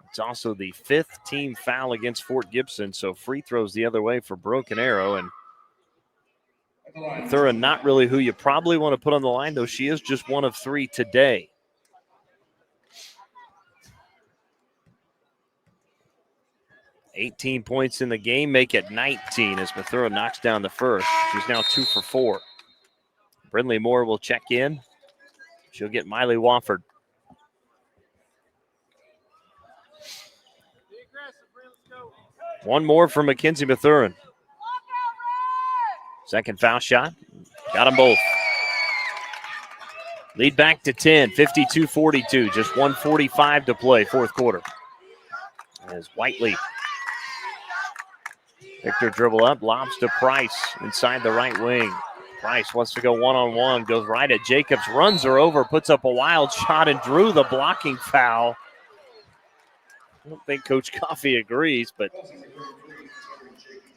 It's also the 5th team foul against Fort Gibson, so free throws the other way for Broken Arrow. And Mathurin, not really who you probably want to put on the line, though she is just 1 of 3 today. $18 points in the game, make it 19 as Mathurin knocks down the first. She's now 2 for 4. Brindley Moore will check in. She'll get Miley Wofford. One more for Mackenzie Mathurin. Second foul shot. Got them both. Lead back to 10, 52-42. Just 1:45 to play, fourth quarter. As Whiteley picked her dribble up, lobs to Price inside the right wing. Price wants to go one-on-one, goes right at Jacobs, runs her over, puts up a wild shot, and drew the blocking foul. I don't think Coach Coffey agrees, but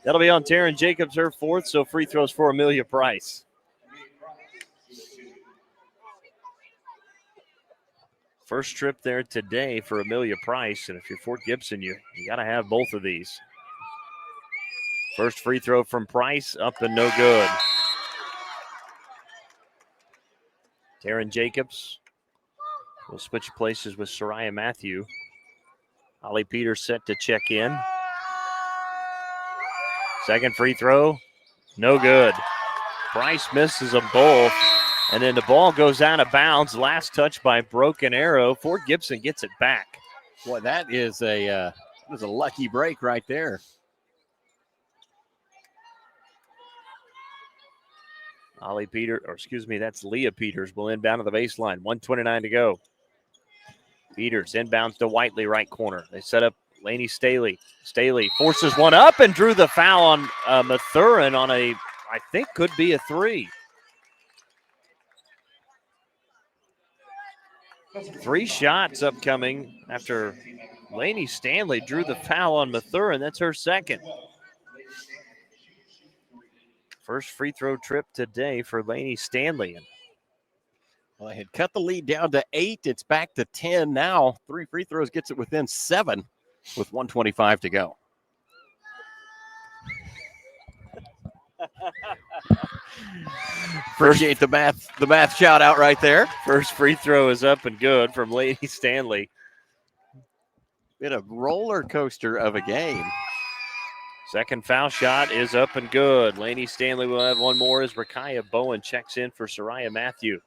that'll be on Taryn Jacobs, her fourth, so free throws for Amelia Price. First trip there today for Amelia Price, and if you're Fort Gibson, you got to have both of these. First free throw from Price, up and no good. Taryn Jacobs will switch places with Soraya Matthew. Holly Peters set to check in. Second free throw, no good. Price misses them both, and then the ball goes out of bounds. Last touch by Broken Arrow. Fort Gibson gets it back. Boy, that is a lucky break right there. That's Leah Peters will inbound to the baseline. 1:29 to go. Peters inbounds to Whiteley, right corner. They set up Lainey Staley. Staley forces one up and drew the foul on Mathurin on I think could be a three. 3 shots upcoming after Lainey Stanley drew the foul on Mathurin. That's her second. First free throw trip today for Lainey Stanley. Well, they had cut the lead down to 8. It's back to 10 now. 3 free throws gets it within 7 with 1:25 to go. Appreciate the math shout out right there. First free throw is up and good from Lainey Stanley. Been a roller coaster of a game. Second foul shot is up and good. Lainey Stanley will have one more as Rakaya Bowen checks in for Soraya Matthew.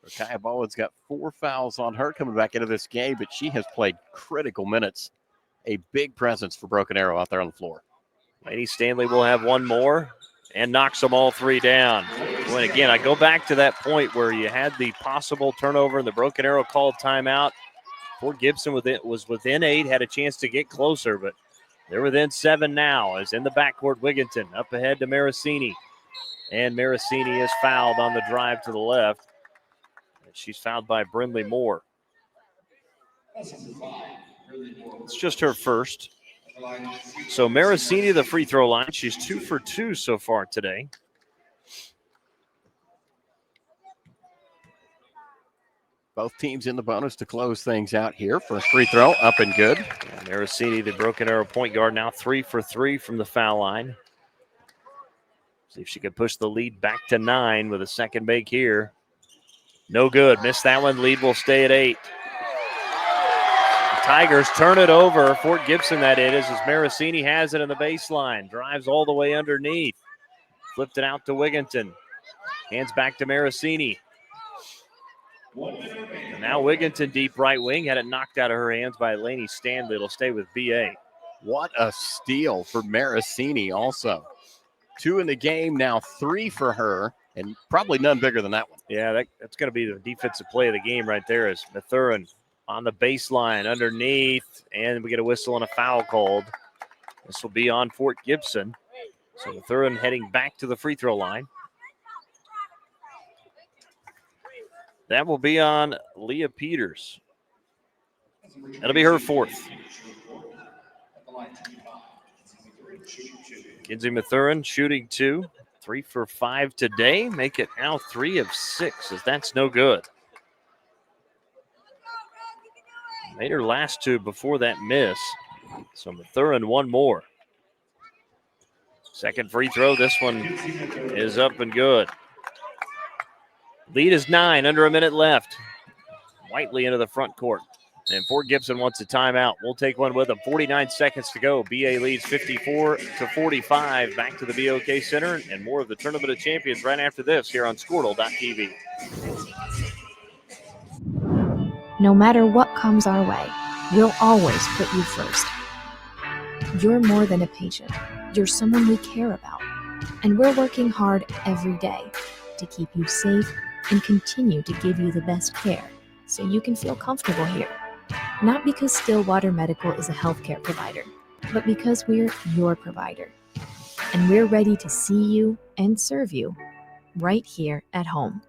Rakaya Bowen's got 4 fouls on her coming back into this game, but she has played critical minutes. A big presence for Broken Arrow out there on the floor. Lainey Stanley will have one more and knocks them all 3 down. Well, and again, I go back to that point where you had the possible turnover and the Broken Arrow called timeout. Fort Gibson was within 8, had a chance to get closer, but they're within 7 now. As in the backcourt, Wigginton up ahead to Marasini. And Marasini is fouled on the drive to the left. She's fouled by Brindley Moore. It's just her first. So Marasini, the free throw line. She's 2 for 2 so far today. Both teams in the bonus to close things out here. First free throw, up and good. And Marasini, the Broken Arrow point guard, now 3 for 3 from the foul line. See if she can push the lead back to 9 with a second make here. No good. Missed that one. Lead will stay at 8. The Tigers turn it over. Fort Gibson, that it is, as Marasini has it in the baseline. Drives all the way underneath. Flipped it out to Wigginton. Hands back to Marasini. And now Wigginton, deep right wing, had it knocked out of her hands by Lainey Stanley. It'll stay with BA. What a steal for Marasini also. 2 in the game, now 3 for her, and probably none bigger than that one. Yeah, that's going to be the defensive play of the game right there, is Mathurin on the baseline underneath, and we get a whistle and a foul called. This will be on Fort Gibson. So Mathurin heading back to the free throw line. That will be on Leah Peters. That'll be her 4th. Kinsey Mathurin shooting 2. 3 for 5 today. Make it now 3 of 6, as that's no good. Made her last 2 before that miss. So Mathurin one more. Second free throw. This one is up and good. Lead is 9, under a minute left. Whiteley into the front court. And Fort Gibson wants a timeout. We'll take one with them. 49 seconds to go. BA leads 54-45. Back to the BOK Center and more of the Tournament of Champions right after this here on Squirtle.tv. No matter what comes our way, we'll always put you first. You're more than a patient. You're someone we care about. And we're working hard every day to keep you safe and continue to give you the best care so you can feel comfortable here. Not because Stillwater Medical is a healthcare provider, but because we're your provider. And we're ready to see you and serve you right here at home.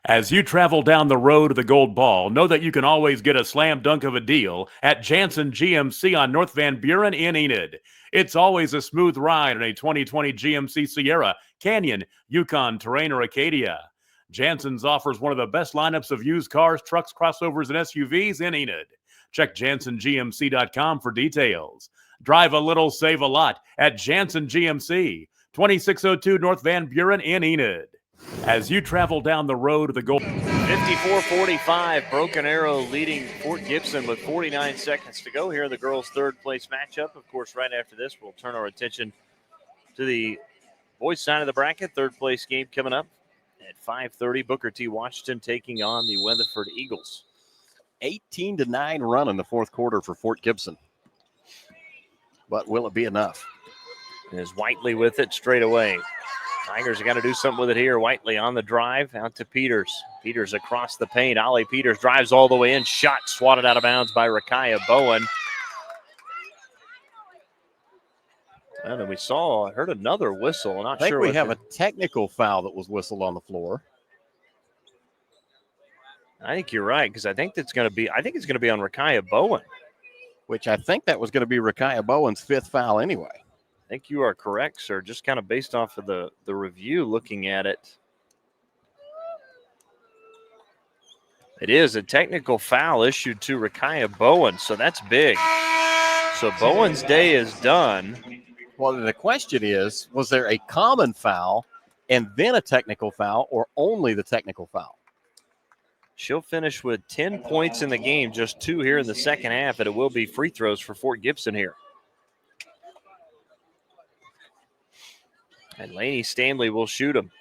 As you travel down the road to the gold ball, know that you can always get a slam dunk of a deal at Jansen GMC on North Van Buren in Enid. It's always a smooth ride in a 2020 GMC Sierra, Canyon, Yukon, Terrain, or Acadia. Jansen's offers one of the best lineups of used cars, trucks, crossovers, and SUVs in Enid. Check JansonGMC.com for details. Drive a little, save a lot at Jansen GMC, 2602 North Van Buren in Enid. As you travel down the road to the goal. 54-45, Broken Arrow leading Fort Gibson with 49 seconds to go here in the girls' third place matchup. Of course, right after this, we'll turn our attention to the boys' side of the bracket. Third place game coming up at 5:30. Booker T. Washington taking on the Weatherford Eagles. 18-9 run in the fourth quarter for Fort Gibson. But will it be enough? Is Whiteley with it straight away. Tigers have got to do something with it here. Whiteley on the drive out to Peters. Peters across the paint. Ollie Peters drives all the way in. Shot swatted out of bounds by Rakaya Bowen. And then I heard another whistle. I'm not I think sure. we have a technical foul that was whistled on the floor. I think you're right, because I think it's going to be on Rakaya Bowen. Which I think that was going to be Rakaya Bowen's fifth foul anyway. I think you are correct, sir. Just kind of based off of the review, looking at it. It is a technical foul issued to Rakaya Bowen, so that's big. So Bowen's day is done. Well, the question is, was there a common foul and then a technical foul, or only the technical foul? She'll finish with 10 points in the game, just 2 here in the second half, and it will be free throws for Fort Gibson here. And Lainey Stanley will shoot him.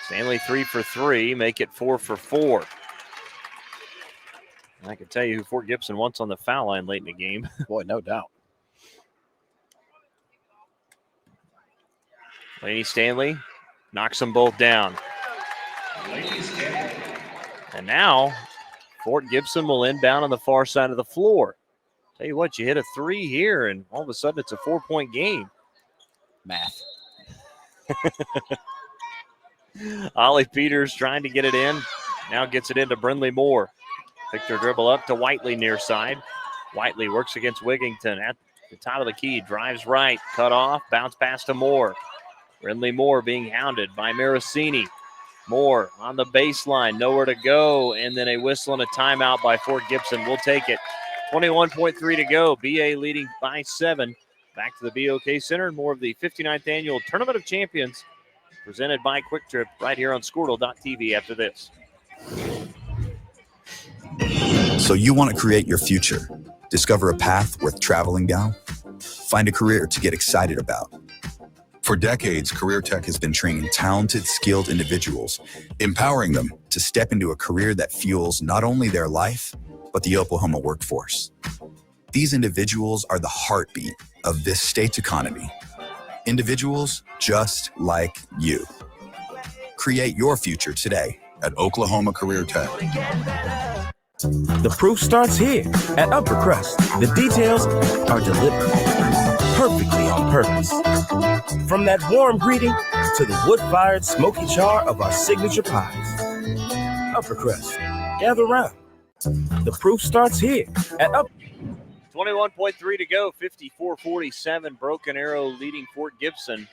Stanley 3 for 3, make it 4 for 4. And I can tell you who Fort Gibson wants on the foul line late in the game. Boy, no doubt. Lainey Stanley knocks them both down. And now Fort Gibson will inbound on the far side of the floor. Tell you what, you hit a 3 here, and all of a sudden it's a 4-point game. Math. Ollie Peters trying to get it in. Now gets it into Brindley Moore. Picked her dribble up to Whiteley near side. Whiteley works against Wigington at the top of the key. Drives right, cut off, bounce pass to Moore. Brindley Moore being hounded by Maracini. Moore on the baseline, nowhere to go, and then a whistle and a timeout by Fort Gibson. We'll take it. 21.3 to go. BA leading by 7. Back to the BOK Center and more of the 59th Annual Tournament of Champions presented by Quick Trip right here on Squirtle.tv after this. So you want to create your future, discover a path worth traveling down, find a career to get excited about. For decades, Career Tech has been training talented, skilled individuals, empowering them to step into a career that fuels not only their life, but the Oklahoma workforce. These individuals are the heartbeat of this state's economy. Individuals just like you. Create your future today at Oklahoma Career Tech. The proof starts here at Upper Crust. The details are deliberate, perfectly on purpose. From that warm greeting to the wood-fired smoky char of our signature pies. Upper Crust, gather round. The proof starts here at Upper. 21.3 to go, 54-47. Broken Arrow leading Fort Gibson.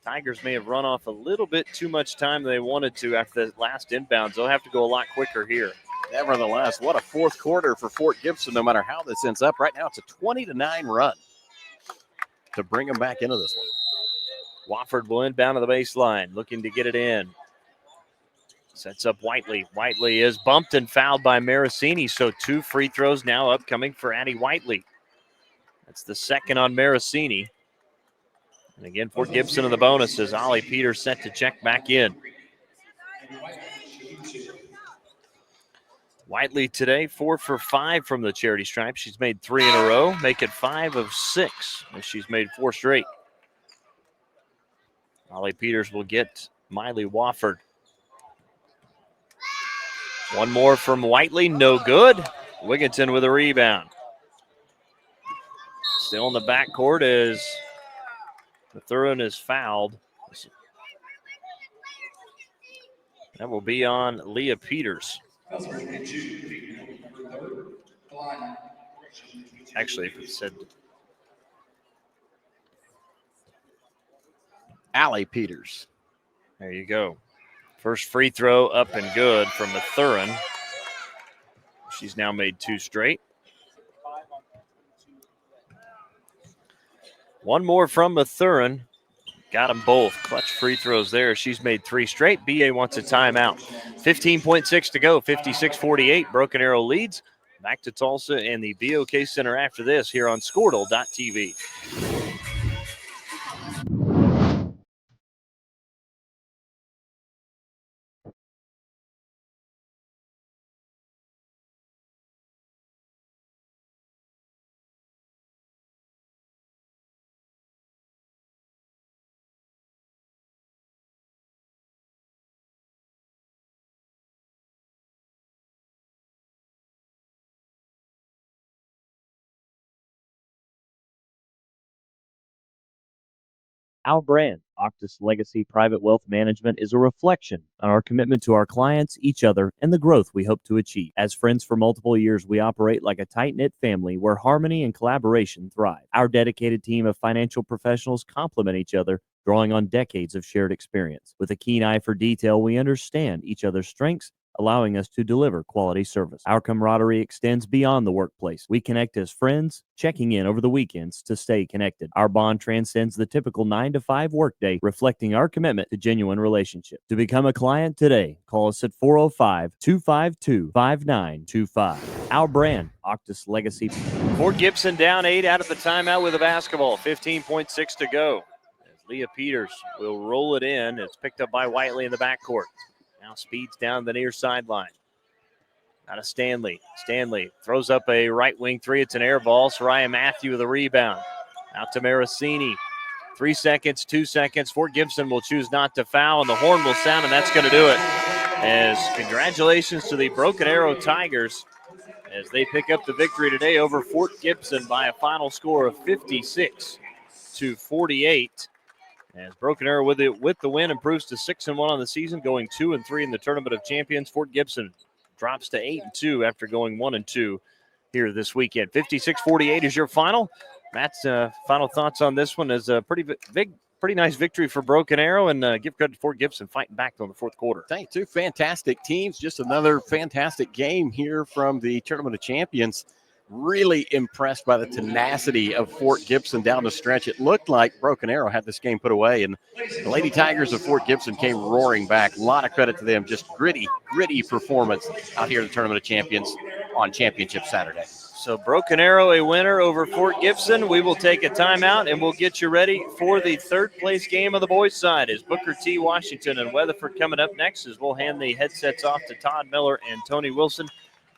Tigers may have run off a little bit too much time than they wanted to after the last inbounds. They'll have to go a lot quicker here. Nevertheless, what a fourth quarter for Fort Gibson, no matter how this ends up. Right now, it's a 20-9 run to bring them back into this one. Wofford will inbound to the baseline, looking to get it in. Sets up Whiteley. Whiteley is bumped and fouled by Maracini, so 2 free throws now upcoming for Addie Whiteley. That's the second on Maracini. And again, Fort Gibson in the bonuses. Ollie Peters set to check back in. Whiteley today, 4 for 5 from the charity stripe. She's made 3 in a row, make it 5 of 6, as she's made 4 straight. Ollie Peters will get Miley Wofford. One more from Whiteley, no good. Wigginton with a rebound. Still in the backcourt as Mathurin is fouled. That will be on Leah Peters. Actually, if it said Allie Peters. There you go. First free throw up and good from Mathurin. She's now made 2 straight. One more from Mathurin. Got them both. Clutch free throws there. She's made 3 straight. BA wants a timeout. 15.6 to go. 56-48. Broken Arrow leads. Back to Tulsa and the BOK Center after this here on Squirtle.tv. Our brand, Octus Legacy Private Wealth Management, is a reflection on our commitment to our clients, each other, and the growth we hope to achieve. As friends for multiple years, we operate like a tight-knit family where harmony and collaboration thrive. Our dedicated team of financial professionals complement each other, drawing on decades of shared experience. With a keen eye for detail, we understand each other's strengths, allowing us to deliver quality service. Our camaraderie extends beyond the workplace. We connect as friends, checking in over the weekends to stay connected. Our bond transcends the typical 9-to-5 workday, reflecting our commitment to genuine relationships. To become a client today, call us at 405-252-5925. Our brand, Octus Legacy. Fort Gibson down 8 out of the timeout with a basketball. 15.6 to go. As Leah Peters will roll it in. It's picked up by Whiteley in the backcourt. Now speeds down the near sideline. Out of Stanley. Stanley throws up a right wing 3. It's an air ball. Soraya Matthew with a rebound. Out to Maracini. 3 seconds, 2 seconds. Fort Gibson will choose not to foul, and the horn will sound, and that's going to do it. As congratulations to the Broken Arrow Tigers as they pick up the victory today over Fort Gibson by a final score of 56-48. As Broken Arrow with the win improves to 6-1 on the season, going 2-3 in the Tournament of Champions. Fort Gibson drops to 8-2 after going 1-2 here this weekend. 56-48 is your final. Matt's final thoughts on this one is a pretty nice victory for Broken Arrow, and give credit to Fort Gibson fighting back on the fourth quarter. Thank you. 2 fantastic teams. Just another fantastic game here from the Tournament of Champions. Really impressed by the tenacity of Fort Gibson down the stretch. It looked like Broken Arrow had this game put away, and the Lady Tigers of Fort Gibson came roaring back. A lot of credit to them. Just gritty performance out here in the Tournament of Champions on Championship Saturday. So Broken Arrow a winner over Fort Gibson. We will take a timeout, and we'll get you ready for the third place game of the boys' side. Is Booker T. Washington and Weatherford coming up next as we'll hand the headsets off to Todd Miller and Tony Wilson.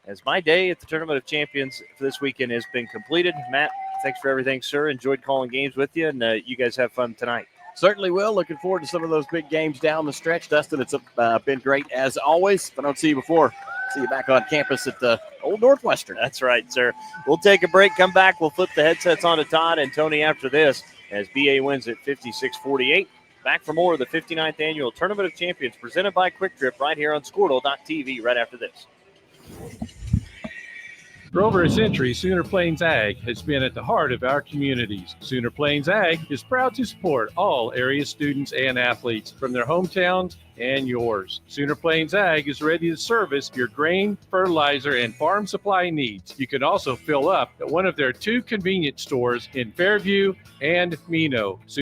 As my day at the Tournament of Champions for this weekend has been completed. Matt, thanks for everything, sir. Enjoyed calling games with you, and you guys have fun tonight. Certainly will. Looking forward to some of those big games down the stretch. Dustin, it's been great as always. If I don't see you before, see you back on campus at the Old Northwestern. That's right, sir. We'll take a break, come back. We'll flip the headsets on to Todd and Tony after this as BA wins at 56-48. Back for more of the 59th Annual Tournament of Champions presented by Quick Trip right here on Squirtle.tv right after this. For over a century, Sooner Plains Ag has been at the heart of our communities. Sooner Plains Ag is proud to support all area students and athletes from their hometowns and yours. Sooner Plains Ag is ready to service your grain, fertilizer, and farm supply needs. You can also fill up at one of their 2 convenience stores in Fairview and Mino.